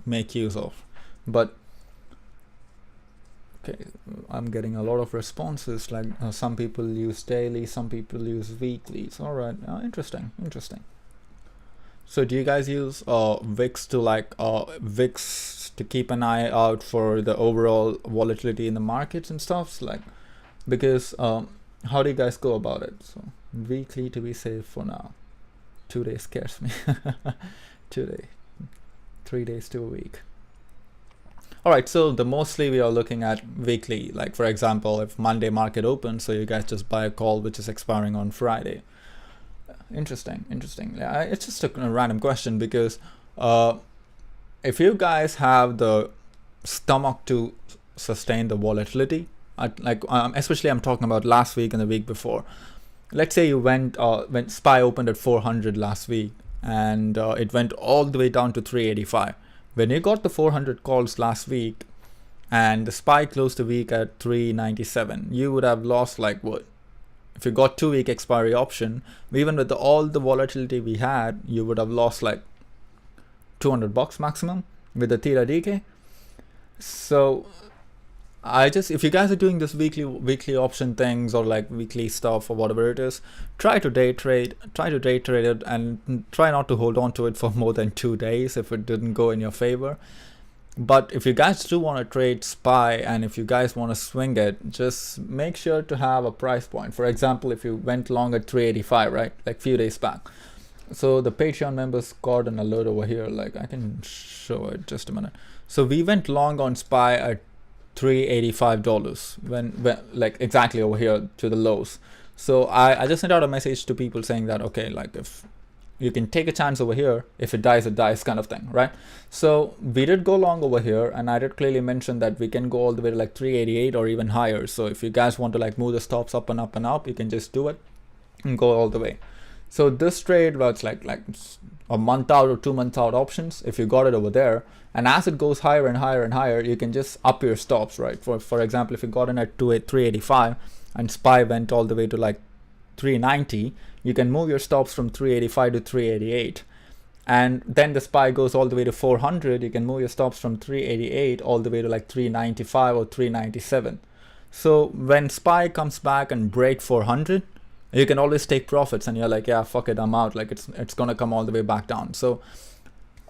make use of. But okay, I'm getting a lot of responses, like some people use daily, some people use weeklies. Alright, interesting. So do you guys use VIX to keep an eye out for the overall volatility in the markets and stuff? Like, because how do you guys go about it? So weekly to be safe for now. 2 days scares me. 2 days, 3 days to a week. All right, so mostly we are looking at weekly. Like, for example, if Monday market opens, so you guys just buy a call which is expiring on Friday. Interesting. Yeah, it's just a random question, because if you guys have the stomach to sustain the volatility, especially I'm talking about last week and the week before. Let's say you when SPY opened at 400 last week, and it went all the way down to 385. When you got the 400 calls last week and the SPY closed the week at 397, you would have lost like what? If you got 2-week expiry option, even with all the volatility we had, you would have lost like $200 maximum with the theta decay. So if you guys are doing this weekly option things or like weekly stuff or whatever it is, try to day trade it, and try not to hold on to it for more than 2 days if it didn't go in your favor. But if you guys do want to trade SPY, and if you guys want to swing it, just make sure to have a price point. For example, if you went long at 385, right, like few days back, so the Patreon members got an alert over here, like I can show it just a minute. So we went long on SPY at $385 when like exactly over here to the lows. So I just sent out a message to people saying that, okay, like if you can take a chance over here, if it dies, it dies kind of thing, right? So we did go long over here, and I did clearly mention that we can go all the way to like 388 or even higher. So if you guys want to like move the stops up and up and up, you can just do it and go all the way. So this trade was like a month out or 2 months out options. If you got it over there, and as it goes higher and higher and higher, you can just up your stops, right? For example, if you got in at 385 and SPY went all the way to like 390, you can move your stops from 385 to 388. And then the SPY goes all the way to 400, you can move your stops from 388 all the way to like 395 or 397. So when SPY comes back and break 400, you can always take profits, and you're like, yeah, fuck it, I'm out. Like it's gonna come all the way back down. So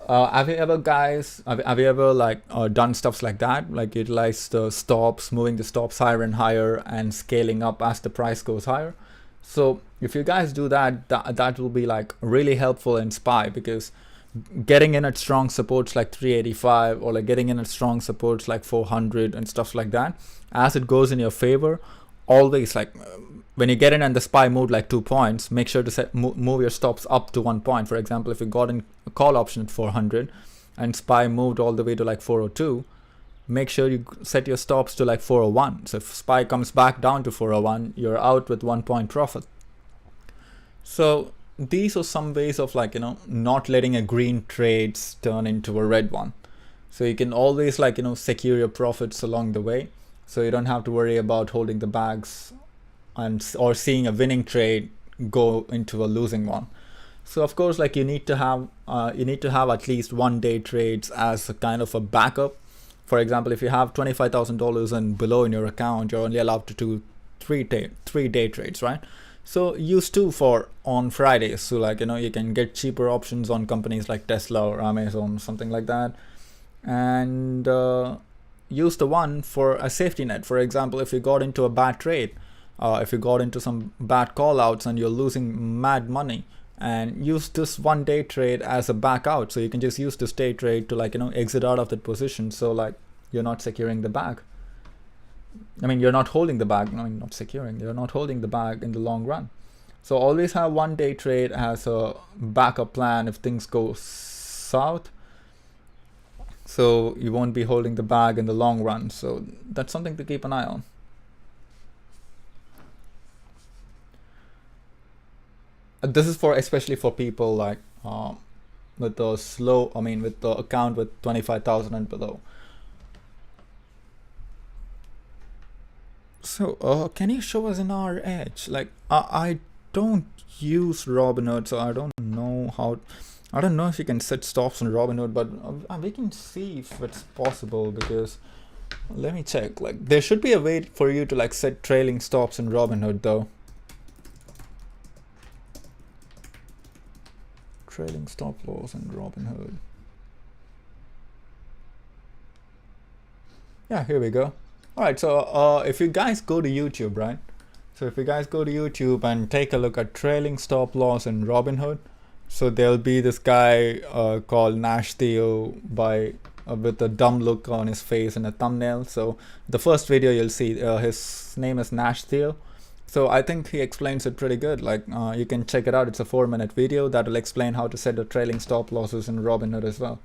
have you ever like done stuffs like that, like utilize the stops, moving the stops higher and higher and scaling up as the price goes higher? So if you guys do that, that will be like really helpful in SPY, because getting in at strong supports like 385 or like getting in at strong supports like 400 and stuff like that, as it goes in your favor, always like when you get in and the SPY moved like 2 points, make sure to move your stops up to 1 point. For example, if you got in a call option at 400 and SPY moved all the way to like 402, make sure you set your stops to like 401. So if SPY comes back down to 401, you're out with 1 point profit. So these are some ways of like, not letting a green trade turn into a red one. So you can always like, secure your profits along the way. So you don't have to worry about holding the bags or seeing a winning trade go into a losing one. So of course, like you need to have at least 1 day trades as a kind of a backup. For example, if you have $25,000 and below in your account, you're only allowed to do 3 day trades, right? So use 2 for on Fridays. So like, you can get cheaper options on companies like Tesla or Amazon, something like that. And use the 1 for a safety net. For example, if you got into a bad trade, if you got into some bad call outs and you're losing mad money, and use this 1 day trade as a back out. So you can just use this day trade to like, exit out of that position. So like you're not securing the bag. I mean, you're not holding the bag. No, not securing. You're not holding the bag in the long run. So always have 1 day trade as a backup plan if things go south. So you won't be holding the bag in the long run. So that's something to keep an eye on. This is especially for people like with the account with 25,000 and below. So can you show us in our edge? Like I don't use Robinhood, so I don't know if you can set stops on Robinhood, but we can see if it's possible, because let me check. Like there should be a way for you to like set trailing stops in Robinhood though. Trailing stop loss in Robinhood. Yeah, here we go. All right, so if you guys go to YouTube, right? So if you guys go to YouTube and take a look at trailing stop loss in Robinhood, so there'll be this guy called Nash Theo with a dumb look on his face in a thumbnail. So the first video you'll see, his name is Nash Theo. So I think he explains it pretty good. Like you can check it out. It's a 4-minute video that will explain how to set the trailing stop losses in Robinhood as well.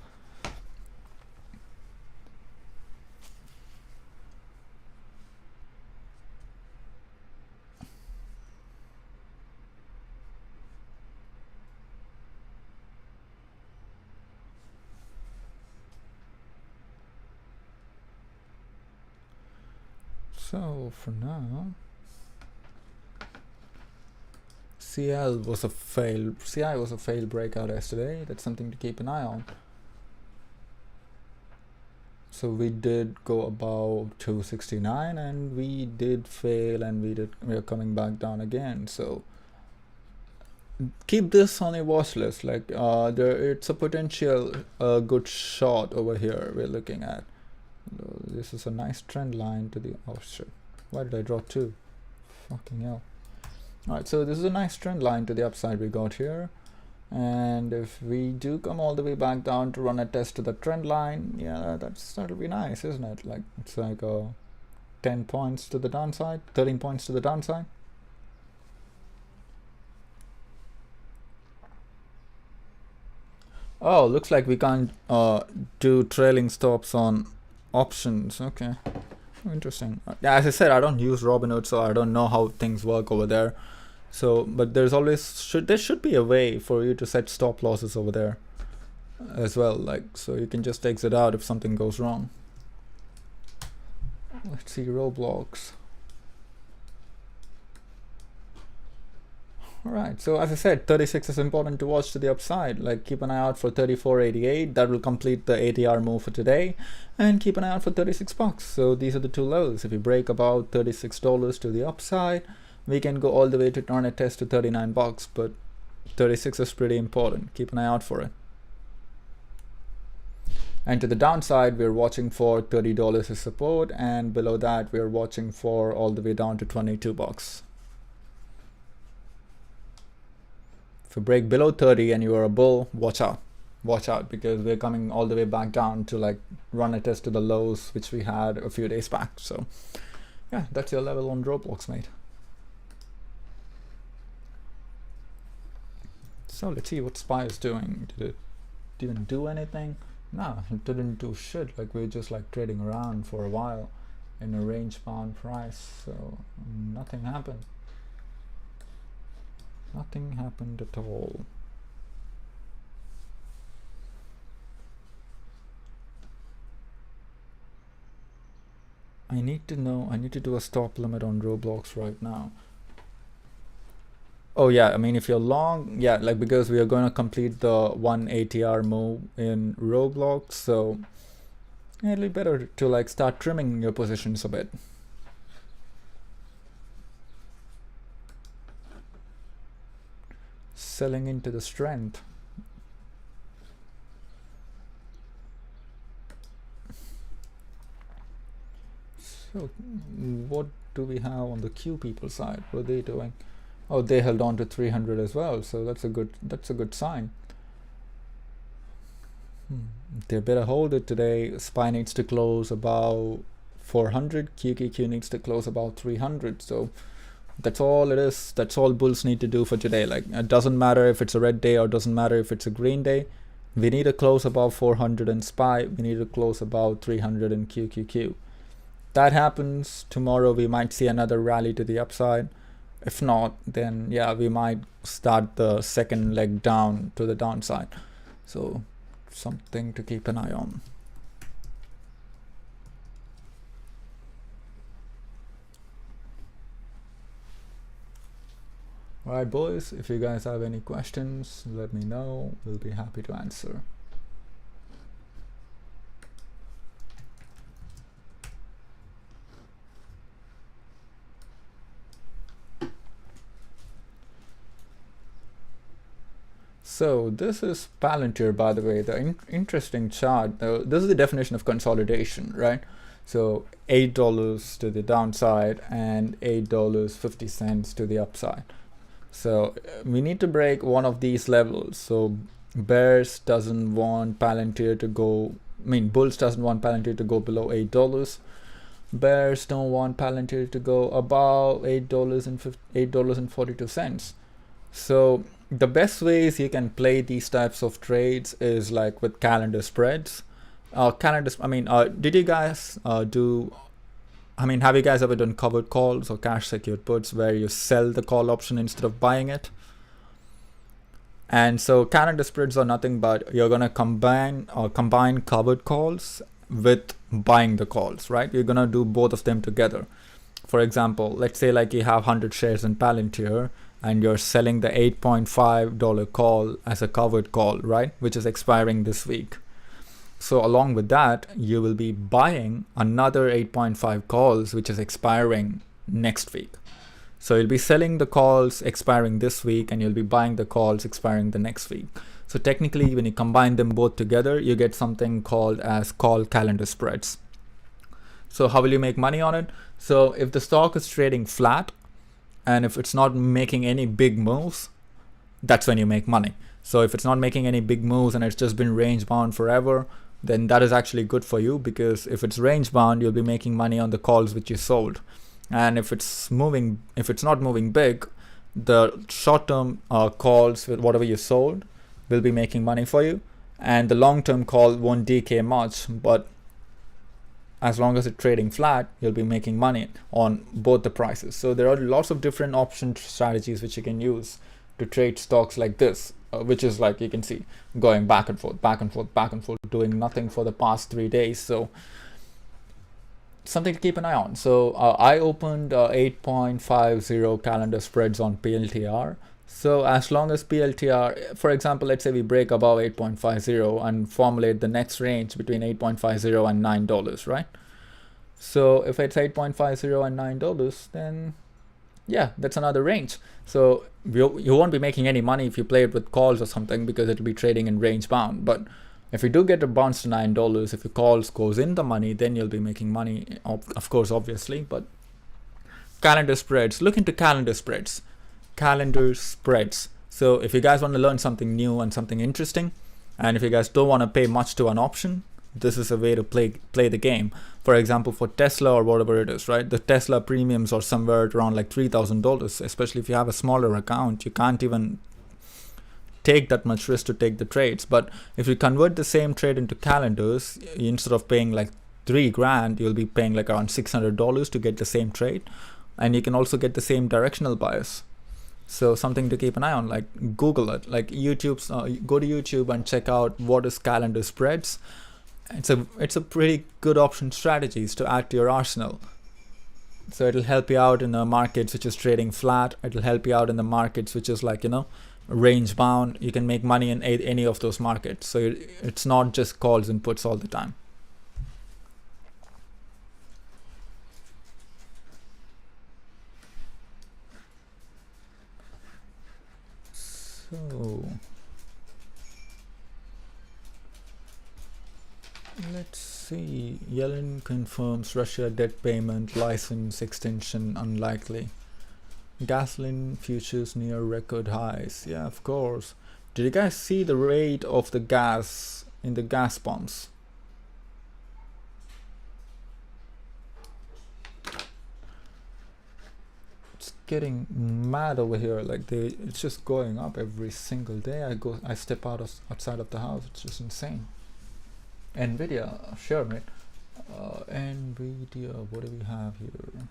So for now, CI was a failed breakout yesterday. That's something to keep an eye on. So we did go about 269 and we did fail, and we are coming back down again. So keep this on a watch list. Like it's a potential good shot over here we're looking at. This is a nice trend line to the, oh shit, why did I draw two? Fucking hell. Alright, so this is a nice trend line to the upside we got here. And if we do come all the way back down to run a test to the trend line, yeah, that'll be nice, isn't it? Like, it's like 10 points to the downside, 13 points to the downside. Oh, looks like we can't do trailing stops on options. Okay, interesting. As I said, I don't use Robinhood, so I don't know how things work over there. So, but there should be a way for you to set stop losses over there as well, like, so you can just exit out if something goes wrong. Let's see, Roblox. Alright, so as I said, 36 is important to watch to the upside. Like, keep an eye out for 34.88. That will complete the ATR move for today. And keep an eye out for 36 bucks. So these are the two levels. If you break about $36 to the upside, we can go all the way to run a test to 39 bucks. But 36 is pretty important. Keep an eye out for it. And to the downside, we're watching for $30 as support. And below that, we're watching for all the way down to 22 bucks. If you break below 30 and you are a bull, watch out. Watch out, because we're coming all the way back down to like run a test to the lows which we had a few days back. So yeah, that's your level on Roblox, mate. So let's see what SPY is doing. Did it even do anything? No, it didn't do shit. Like, we're just like trading around for a while in a range bound price. So nothing happened. Nothing happened at all. I need to do a stop limit on Roblox right now. Oh yeah, I mean, if you're long, yeah, like, because we are going to complete the 1 ATR move in Roblox, so it'll be better to like start trimming your positions a bit. Selling into the strength. So what do we have on the Q people side? What are they doing? Oh, they held on to 300 as well, so that's a good sign. They better hold it today. SPY needs to close about 400. QQQ needs to close about 300. So that's all it is. That's all bulls need to do for today. Like, it doesn't matter if it's a red day or doesn't matter if it's a green day. We need to close above 400 in SPY. We need to close about 300 in QQQ. That happens tomorrow, we might see another rally to the upside. If not, then yeah, we might start the second leg down to the downside. So something to keep an eye on. Alright boys, if you guys have any questions, let me know. We'll be happy to answer. So this is Palantir, by the way, the interesting chart. This is the definition of consolidation, right? So $8 to the downside and $8.50 to the upside. So we need to break one of these levels. So bears doesn't want Palantir to go, bulls doesn't want Palantir to go below $8. Bears don't want Palantir to go above $8.42. So the best ways you can play these types of trades is like with calendar spreads. Did you guys have you guys ever done covered calls or cash secured puts where you sell the call option instead of buying it? And so calendar spreads are nothing but you're gonna combine covered calls with buying the calls, right? You're gonna do both of them together. For example, let's say like you have 100 shares in Palantir and you're selling the $8.5 call as a covered call, right? Which is expiring this week. So along with that, you will be buying another 8.5 calls, which is expiring next week. So you'll be selling the calls expiring this week, and you'll be buying the calls expiring the next week. So technically, when you combine them both together, you get something called as call calendar spreads. So how will you make money on it? So if the stock is trading flat, and if it's not making any big moves, that's when you make money. So if it's not making any big moves and it's just been range bound forever, then that is actually good for you, because if it's range bound, you'll be making money on the calls which you sold. And if it's not moving big, the short-term calls with whatever you sold will be making money for you, and the long-term call won't decay much, but as long as it's trading flat, you'll be making money on both the prices. So there are lots of different option strategies which you can use to trade stocks like this, which is like you can see going back and forth, doing nothing for the past 3 days. So something to keep an eye on. So I opened 8.50 calendar spreads on PLTR. So as long as PLTR, for example, let's say we break above 8.50 and formulate the next range between 8.50 and $9, right? So if it's 8.50 and $9, then yeah, that's another range. So you won't be making any money if you play it with calls or something, because it'll be trading in range bound. But if you do get a bounce to $9, if your calls goes in the money, then you'll be making money, of course, obviously. But calendar spreads, look into calendar spreads. So if you guys want to learn something new and something interesting, and if you guys don't want to pay much to an option, this is a way to play the game. For example, for Tesla or whatever it is, right? The Tesla premiums are somewhere around like $3,000, especially if you have a smaller account. You can't even take that much risk to take the trades. But if you convert the same trade into calendars, instead of paying like $3,000, you'll be paying like around $600 to get the same trade, and you can also get the same directional bias. So something to keep an eye on. Like Google it, like go to YouTube and check out what is calendar spreads. It's a pretty good option strategies to add to your arsenal. So it'll help you out in the markets which is trading flat. It'll help you out in the markets which is like, range bound. You can make money in any of those markets. So it's not just calls and puts all the time. So let's see. Yellen confirms Russia debt payment license extension unlikely. Gasoline futures near record highs. Yeah, of course. Did you guys see the rate of the gas in the gas pumps? It's getting mad over here. Like it's just going up every single day. I step outside of the house. It's just insane. Nvidia, sure, mate. Nvidia, what do we have here?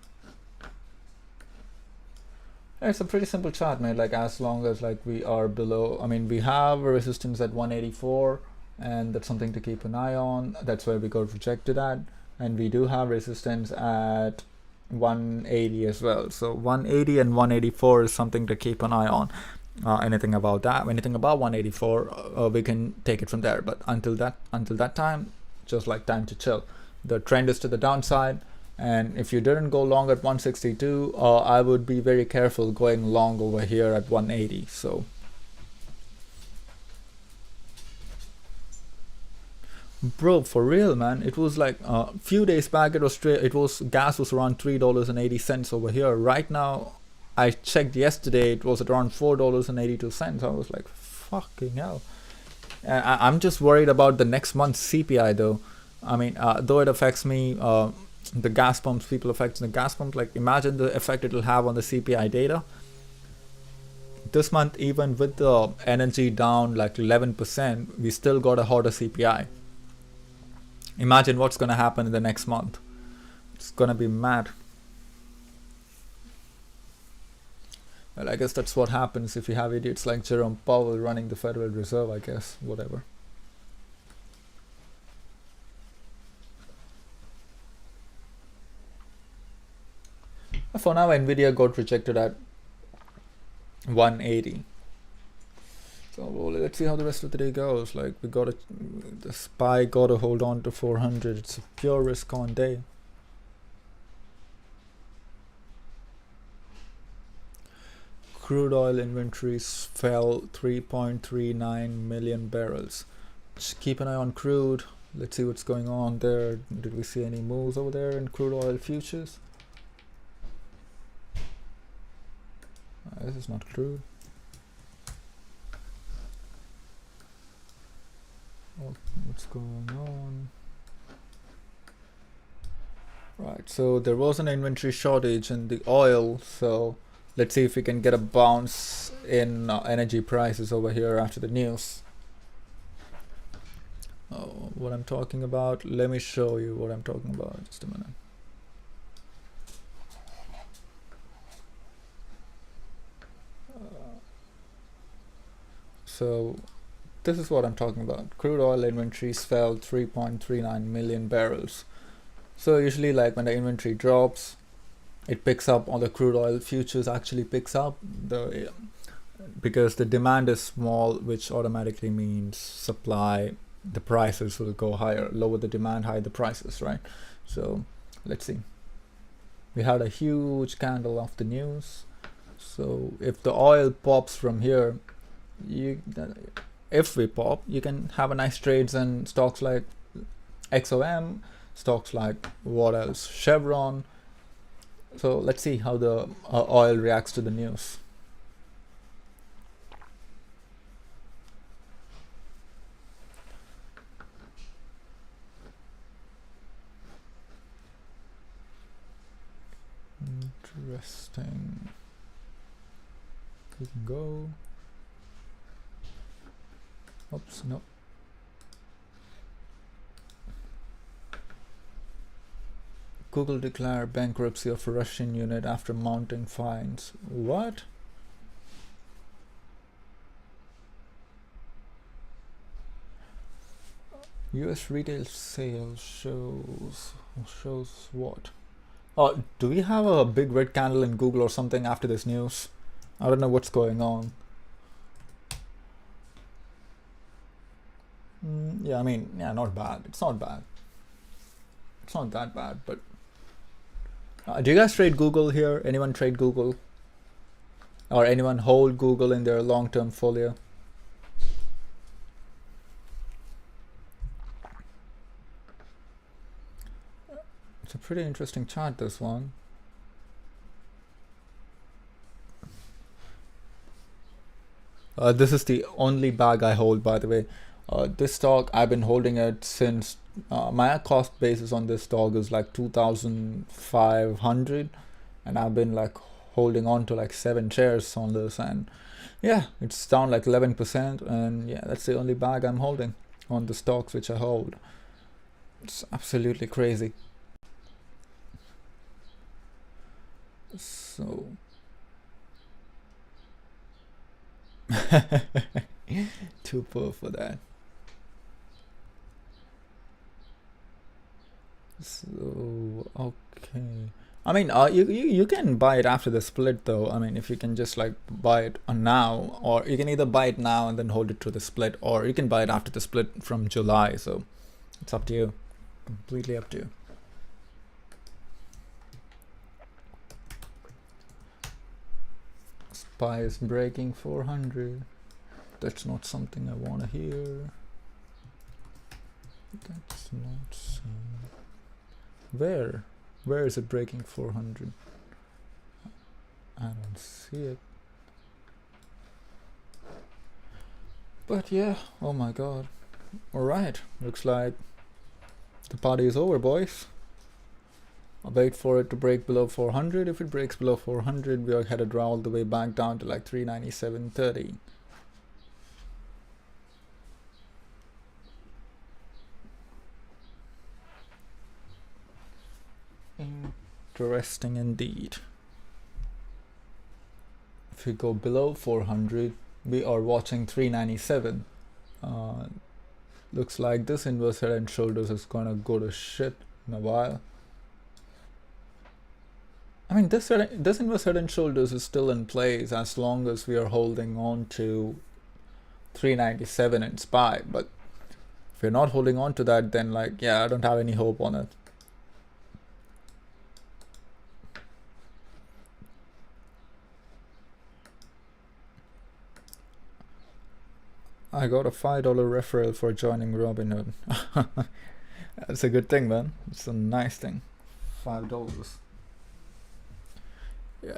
It's a pretty simple chart, mate. Like as long as like we are below, I mean, we have a resistance at 184, and that's something to keep an eye on. That's where we got rejected at, and we do have resistance at 180 as well. So 180 and 184 is something to keep an eye on. Anything above 184, we can take it from there. But until that time, just like time to chill. The trend is to the downside. And if you didn't go long at 162, I would be very careful going long over here at 180. So, bro, for real, man, it was like a few days back. Gas was around $3.80 over here. Right now, I checked yesterday. It was at around $4.82. I was like, fucking hell. I'm just worried about the next month's CPI though. I mean, though it affects me. The gas pumps, people affecting the gas pumps, like imagine the effect it will have on the CPI data. This month, even with the energy down like 11%, we still got a hotter CPI. Imagine what's going to happen in the next month. It's going to be mad. Well, I guess that's what happens if you have idiots like Jerome Powell running the Federal Reserve, I guess, whatever. For now, Nvidia got rejected at 180. So let's see how the rest of the day goes. Like the SPY got to hold on to 400. It's a pure risk on day. Crude oil inventories fell 3.39 million barrels. Just keep an eye on crude. Let's see what's going on there. Did we see any moves over there in crude oil futures? This is not crude. Oh, what's going on? Right, so there was an inventory shortage in the oil, so let's see if we can get a bounce in energy prices over here after the news. What I'm talking about, let me show you what I'm talking about. Just a minute. So this is what I'm talking about. Crude oil inventories fell 3.39 million barrels. So usually, like when the inventory drops, it picks up on the crude oil futures actually picks up because the demand is small, which automatically means supply, the prices will go higher. Lower the demand, higher the prices, right? So let's see. We had a huge candle off the news. So if the oil pops from here, if we pop, you can have a nice trades in stocks like XOM, stocks like what else, Chevron. So let's see how the oil reacts to the news. Interesting. We can go. Oops, no. Google declare bankruptcy of Russian unit after mounting fines. What? US retail sales shows what? Oh, do we have a big red candle in Google or something after this news? I don't know what's going on. Yeah, I mean, yeah, not bad. It's not bad. It's not that bad, but do you guys trade Google here? Anyone trade Google? Or anyone hold Google in their long-term folio? It's a pretty interesting chart, this one. This is the only bag I hold, by the way. This stock, I've been holding it since my cost basis on this stock is like 2,500, and I've been like holding on to like 7 shares on this, and yeah, it's down like 11%, and yeah, that's the only bag I'm holding on the stocks which I hold. It's absolutely crazy. So too poor for that. So okay, I mean, you can buy it after the split though. I mean, if you can just like buy it now, or you can either buy it now and then hold it to the split, or you can buy it after the split from July. So it's up to you, completely up to you. SPY is breaking 400. That's not something I want to hear. That's not seen. Where is it breaking 400? I don't see it. But yeah, oh my god. Alright, looks like the party is over, boys. I'll wait for it to break below 400. If it breaks below 400, we are headed all the way back down to like 397.30. Interesting indeed. If we go below 400, we are watching 397. Looks like this inverse head and shoulders is gonna go to shit in a while. I mean, this inverse head and shoulders is still in place as long as we are holding on to 397 in SPY, but if you're not holding on to that, then like, yeah, I don't have any hope on it. I got a $5 referral for joining Robinhood. That's a good thing, man. It's a nice thing. $5.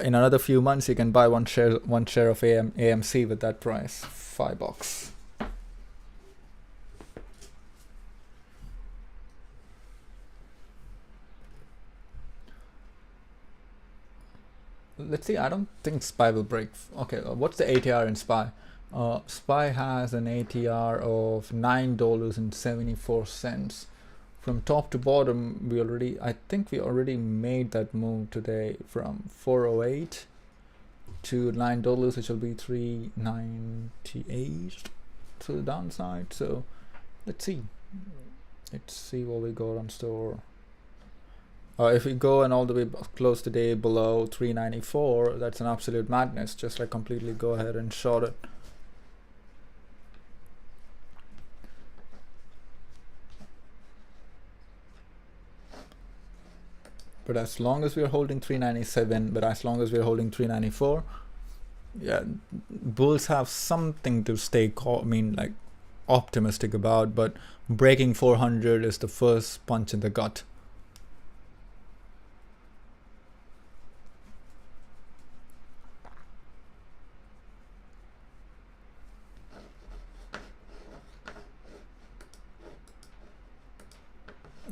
In another few months, you can buy one share of AMC with that price. $5. Let's see. I don't think SPY will break. Okay, what's the ATR in SPY? SPY has an ATR of $9.74. From top to bottom, I think we already made that move today from 408 to $9, which will be 398 to the downside. So let's see what we got on store. If we go and all the way close today below 394, that's an absolute madness. Just like completely go ahead and short it. But as long as we're holding 397, but as long as we're holding 394, yeah, bulls have something to stay optimistic about. But breaking 400 is the first punch in the gut.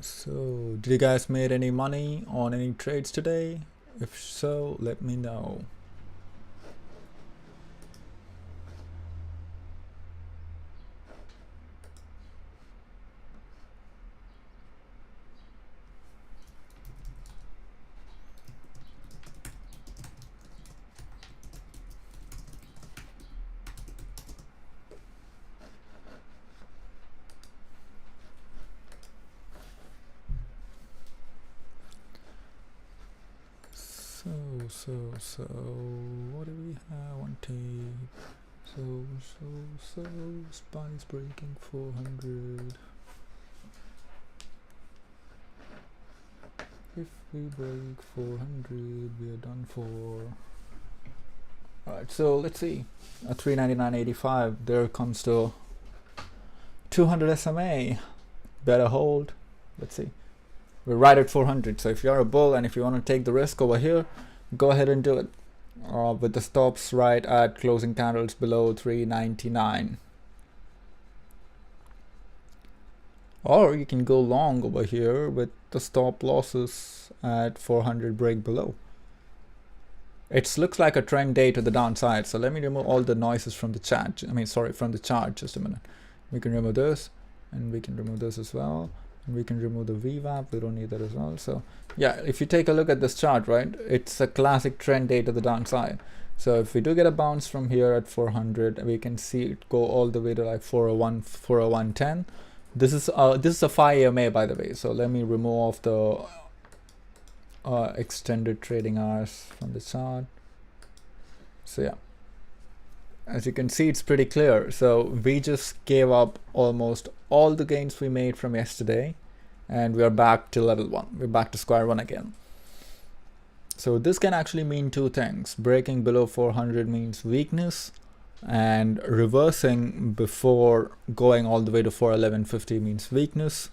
So, did you guys made any money on any trades today? If so, let me know. So what do we have on tape? So SPY's breaking 400. If we break 400, we are done for. Alright, so let's see. At 399.85, there comes to 200 SMA. Better hold. Let's see. We're right at 400. So if you're a bull and if you want to take the risk over here, go ahead and do it. With the stops right at closing candles below 399. Or you can go long over here with the stop losses at 400 break below. It looks like a trend day to the downside. So let me remove all the noises from the chat. From the chart. Just a minute. We can remove this, and we can remove this as well. And we can remove the VWAP. We don't need that as well. So yeah, if you take a look at this chart, right, it's a classic trend day to the downside. So if we do get a bounce from here at 400, we can see it go all the way to like 401, 401.10. This is a 5 EMA, by the way. So let me remove the extended trading hours from the chart. So yeah, as you can see, it's pretty clear. So we just gave up almost all the gains we made from yesterday, and we are back to level 1. We're back to square 1 again. So this can actually mean two things. Breaking below 400 means weakness, and reversing before going all the way to 411.50 means weakness.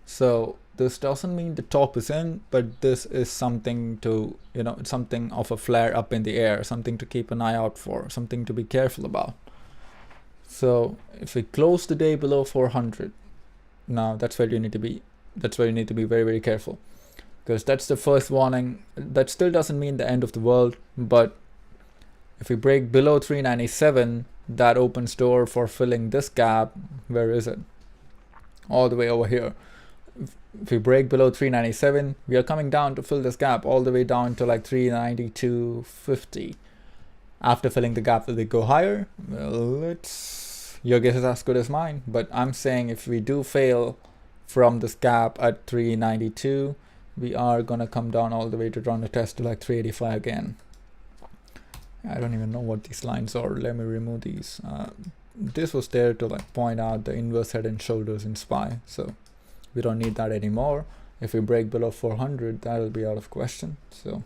So this doesn't mean the top is in, but this is something to, it's something of a flare up in the air, something to keep an eye out for, something to be careful about. So if we close the day below 400, now that's where you need to be. That's where you need to be very, very careful, because that's the first warning. That still doesn't mean the end of the world, but if we break below 397, that opens door for filling this gap. Where is it? All the way over here. If we break below 397, we are coming down to fill this gap all the way down to like 392.50. After filling the gap, will they go higher? Well, your guess is as good as mine, but I'm saying if we do fail from this gap at 392, we are gonna come down all the way to run a test to like 385 again. I don't even know what these lines are. Let me remove these. this was there to like point out the inverse head and shoulders in SPY, so we don't need that anymore. If we break below 400, that'll be out of question. So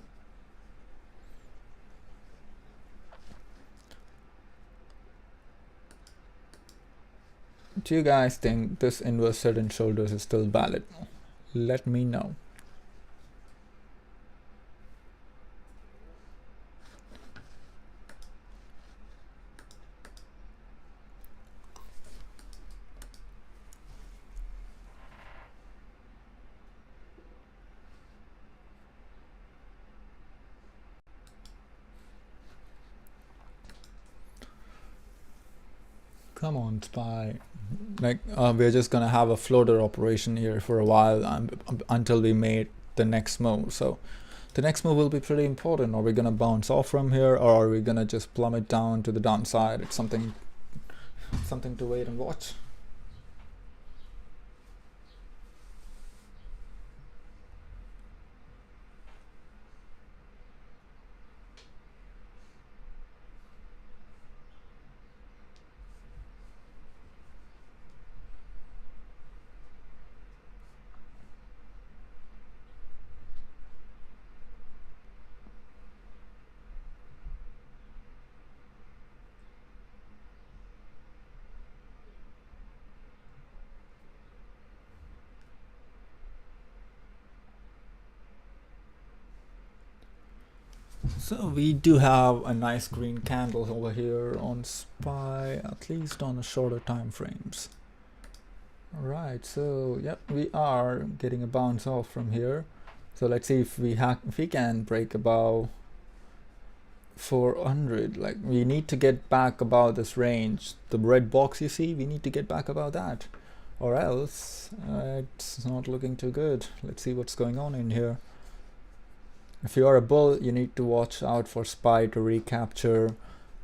do you guys think this inverse head and shoulders is still valid? Let me know. Come on, SPY. Like we're just gonna have a floater operation here for a while until we made the next move. So the next move will be pretty important. Are we gonna bounce off from here, or are we gonna just plummet down to the downside? It's something to wait and watch. So we do have a nice green candle over here on SPY, at least on the shorter time frames. Alright, so yep, we are getting a bounce off from here. So let's see if we can break above 400. Like we need to get back above this range. The red box you see, we need to get back above that, or else it's not looking too good. Let's see what's going on in here. If you are a bull, you need to watch out for SPY to recapture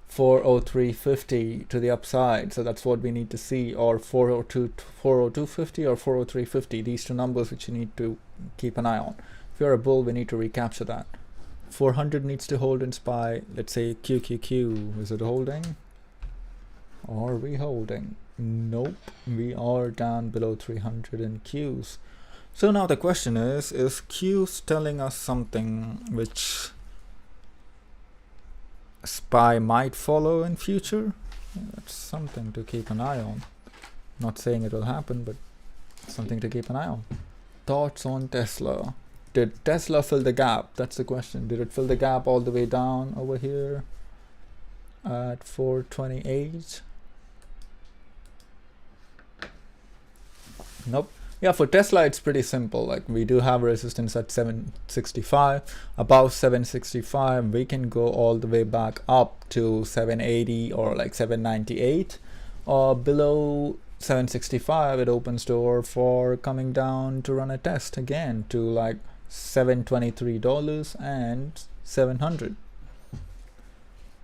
403.50 to the upside. So that's what we need to see, or 402.50 or 403.50. These two numbers which you need to keep an eye on. If you're a bull, we need to recapture that. 400 needs to hold in SPY. Let's say QQQ. Is it holding? Are we holding? Nope. We are down below 300 in Qs. So now the question is Qs telling us something which SPY might follow in future? That's something to keep an eye on. Not saying it will happen, but something to keep an eye on. Thoughts on Tesla? Did Tesla fill the gap? That's the question. Did it fill the gap all the way down over here at 428? Nope. Yeah, for Tesla it's pretty simple. Like we do have resistance at 765. Above 765 we can go all the way back up to 780 or like 798. Below 765 it opens door for coming down to run a test again to like $723 and 700.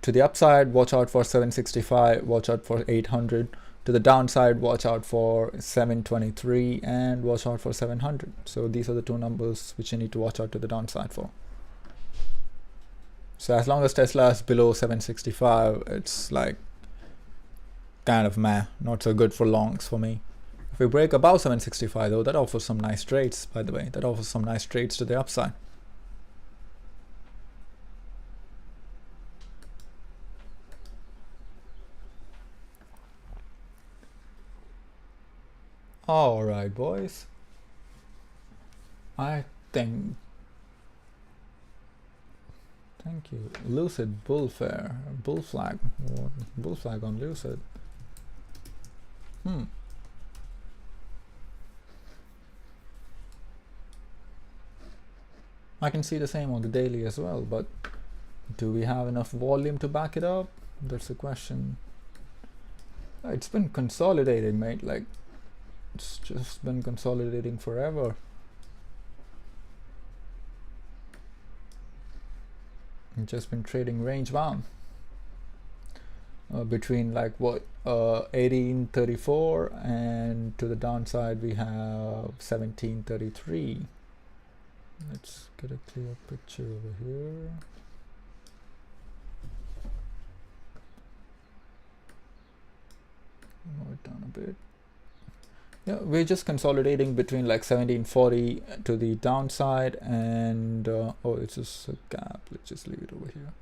To the upside, watch out for 765, watch out for 800. To the downside, watch out for 723 and watch out for 700. So these are the two numbers which you need to watch out to the downside for. So as long as Tesla is below 765, it's like kind of meh, not so good for longs for me. If we break above 765 though, that offers some nice trades, by the way. That offers some nice trades to the upside. Alright boys, I think, thank you, Lucid bull flag on Lucid. I can see the same on the daily as well, but do we have enough volume to back it up? That's the question. It's been consolidating, mate, like it's just been consolidating forever. It's just been trading range bound between like what 1834 and to the downside we have 1733. Let's get a clear picture over here. Move it down a bit. Yeah, we're just consolidating between like 1740 to the downside, and oh, it's just a gap. Let's just leave it over here.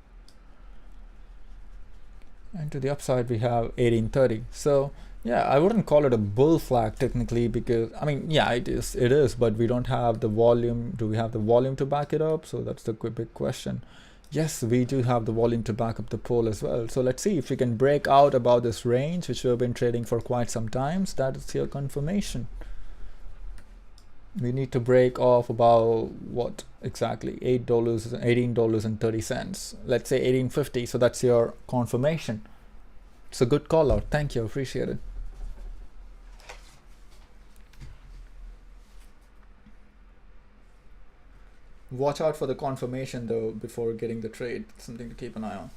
And to the upside, we have 1830. So yeah, I wouldn't call it a bull flag technically, because I mean, yeah, it is, but we don't have the volume. Do we have the volume to back it up? So that's the big question. Yes, we do have the volume to back up the pole as well. So let's see if we can break out about this range, which we've been trading for quite some time. So that is your confirmation. We need to break off about what exactly? $18.30. Let's say 18.50. So that's your confirmation. It's a good call out. Thank you. Appreciate it. Watch out for the confirmation though before getting the trade. It's something to keep an eye on.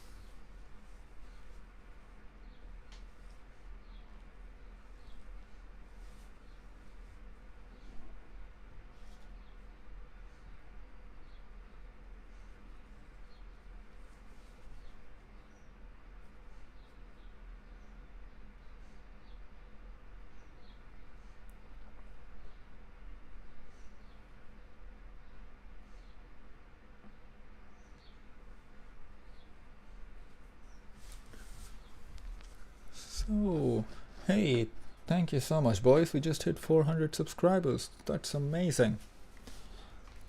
So, hey, thank you so much, boys. We just hit 400 subscribers. That's amazing.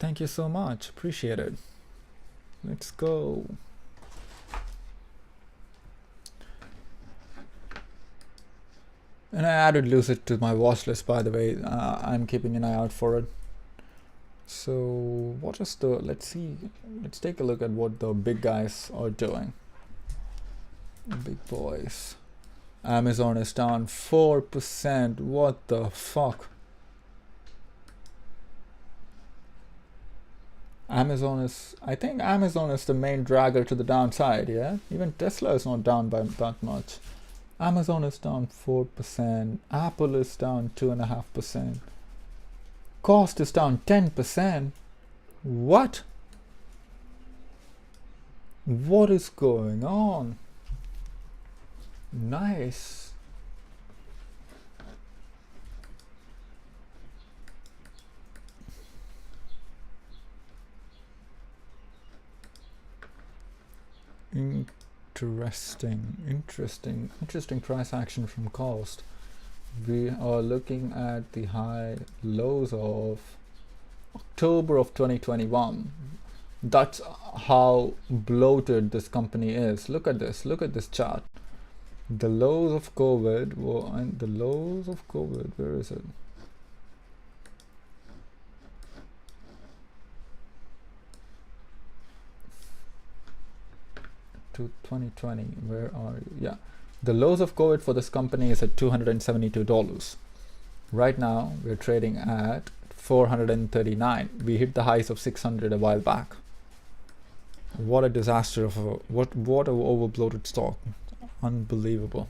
Thank you so much. Appreciate it. Let's go. And I added Lucid to my watch list, by the way. I'm keeping an eye out for it. So, what is the, let's see, let's take a look at what the big guys are doing. Big boys. Amazon is down 4%. What the fuck? Amazon is, I think Amazon is the main dragger to the downside, yeah? Even Tesla is not down by that much. Amazon is down 4%. Apple is down 2.5%. Cost is down 10%. What? What is going on? Nice. Interesting price action from cost. We are looking at the high lows of October of 2021. That's how bloated this company is. Look at this chart. The lows of COVID, where is it? To 2020, where are you? Yeah, the lows of COVID for this company is at $272. Right now, we're trading at 439. We hit the highs of 600 a while back. What a disaster of a, what a overbloated stock. Unbelievable.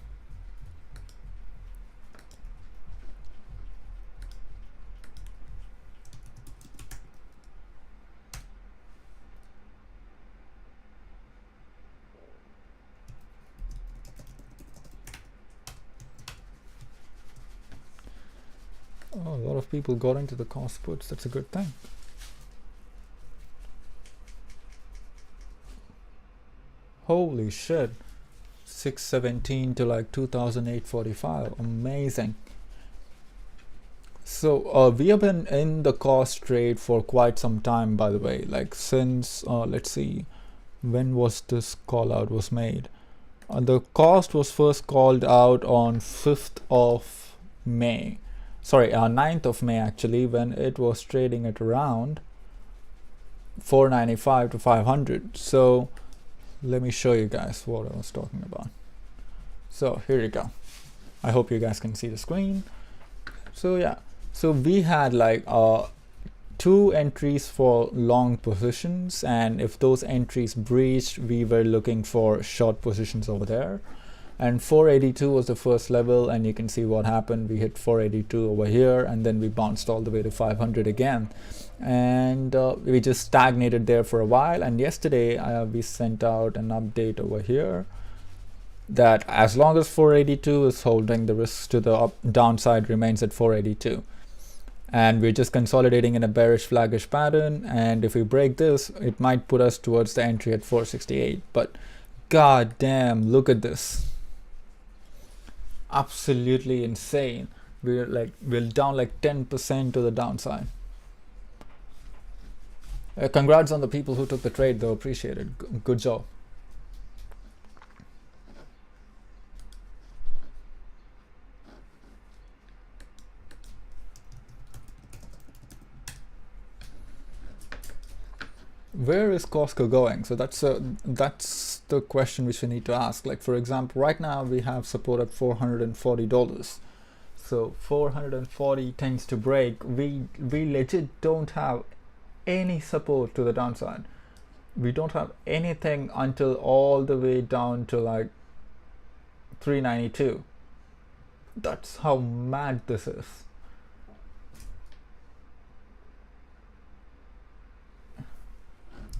Oh, a lot of people got into the cost puts. That's a good thing. Holy shit. 617 to like 2845. Amazing. So we have been in the cost trade for quite some time, by the way, like since let's see, when was this call out was made. The cost was first called out on 5th of May, sorry, 9th of May actually, when it was trading at around 495 to 500. So let me show you guys what I was talking about. So here you go. I hope you guys can see the screen. So yeah, so we had like 2 entries for long positions, and if those entries breached, we were looking for short positions over there. And 482 was the first level, and you can see what happened. We hit 482 over here, and then we bounced all the way to 500 again, and we just stagnated there for a while. And yesterday we sent out an update over here. that as long as 482 is holding, the risk to the downside remains at 482. And we're just consolidating in a bearish flaggish pattern, and if we break this, it might put us towards the entry at 468. But god damn, look at this. Absolutely insane. We're down like 10% to the downside. Congrats on the people who took the trade though, appreciate it. Good job. Where is Costco going? So that's the question which we need to ask. Like, for example, right now we have support at $440. So 440 tends to break. We legit don't have any support to the downside. We don't have anything until all the way down to like 392. That's how mad this is.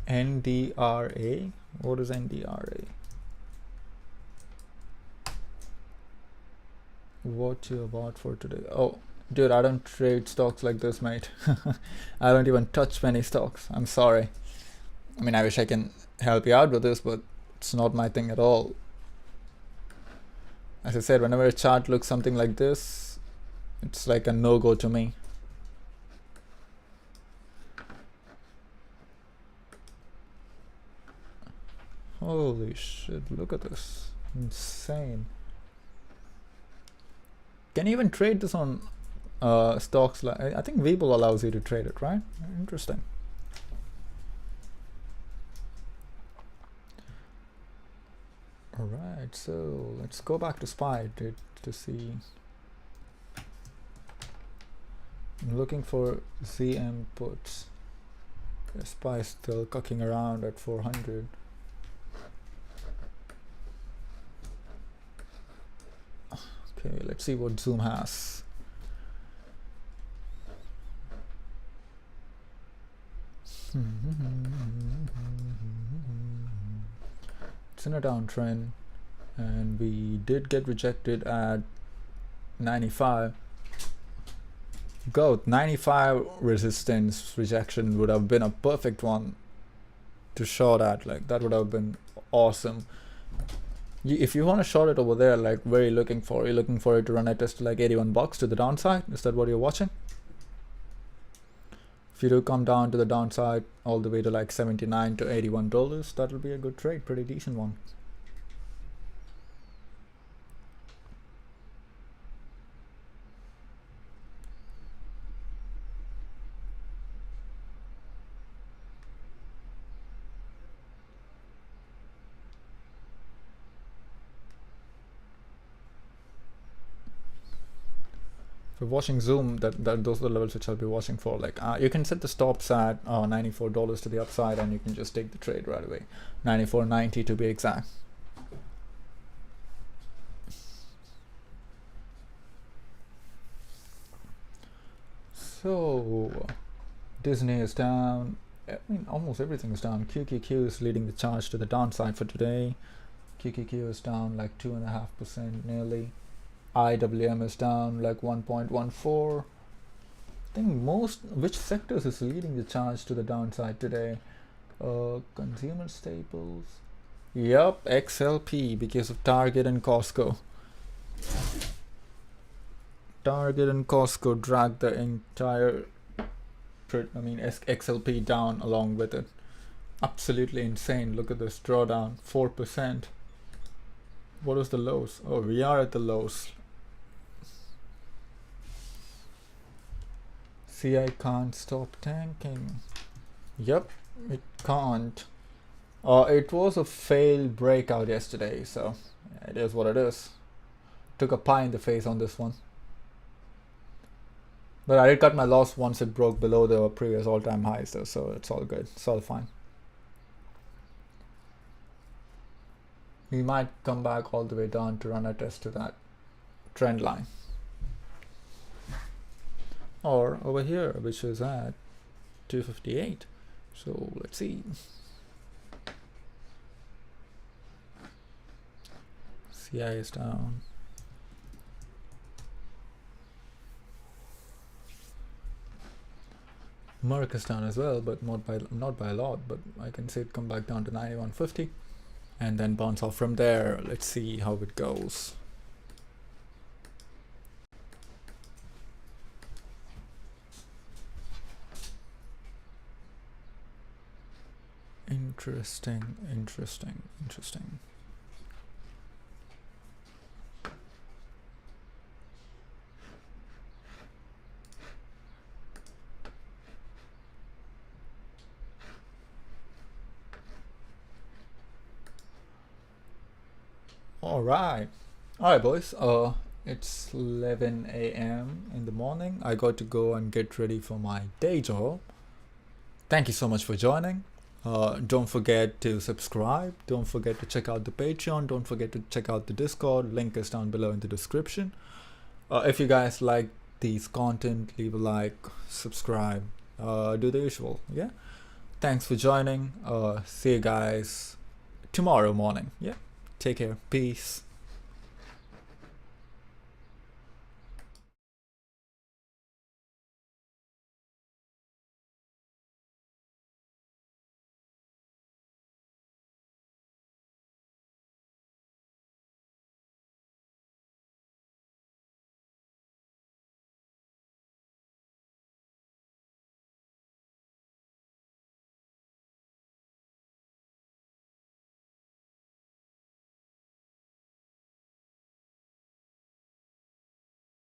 NDRA? What is NDRA? What you bought for today? Oh, dude, I don't trade stocks like this, mate. I don't even touch many stocks. I'm sorry. I mean, I wish I can help you out with this, but it's not my thing at all. As I said, whenever a chart looks something like this, it's like a no-go to me. Holy shit, look at this. Insane. Can you even trade this on stocks? Like, I think Webull allows you to trade it, right? Interesting. Alright, so let's go back to SPY to see. I'm looking for ZM puts. SPY is still cucking around at 400. Okay, let's see what Zoom has. It's in a downtrend, and we did get rejected at 95. Go 95 resistance rejection would have been a perfect one to short at. Like, that would have been awesome. If you want to short it over there, like, where are you looking for? You're looking for it to run a test to like $81 to the downside? Is that what you're watching? If you do come down to the downside all the way to like $79 to $81, that will be a good trade, pretty decent one. For watching Zoom, those are the levels which I'll be watching for. Like, you can set the stops at $94 to the upside, and you can just take the trade right away. $94.90 to be exact. So Disney is down. I mean, almost everything is down. QQQ is leading the charge to the downside for today. QQQ is down like 2.5% nearly. IWM is down like 1.14. I think which sectors is leading the charge to the downside today? Consumer staples. Yup, XLP, because of Target and Costco. Target and Costco dragged the entire XLP down along with it. Absolutely insane. Look at this drawdown, 4%. What is the lows? Oh, we are at the lows. CI can't stop tanking. Yep, it can't. It was a failed breakout yesterday, so it is what it is. Took a pie in the face on this one. But I did cut my loss once it broke below the previous all-time highs though, so it's all good. It's all fine. We might come back all the way down to run a test to that trend line. Or over here, which is at 258. So let's see. CI is down. Merc is down as well, but not by a lot. But I can see it come back down to 91.50, and then bounce off from there. Let's see how it goes. Interesting. All right, boys. It's 11 a.m. in the morning. I got to go and get ready for my day job. Thank you so much for joining. Don't forget to subscribe. Don't forget to check out the Patreon. Don't forget to check out the Discord. Link is down below in the description. If you guys like these content, leave a like, subscribe, do the usual. Yeah. Thanks for joining. See you guys tomorrow morning. Yeah. Take care. Peace.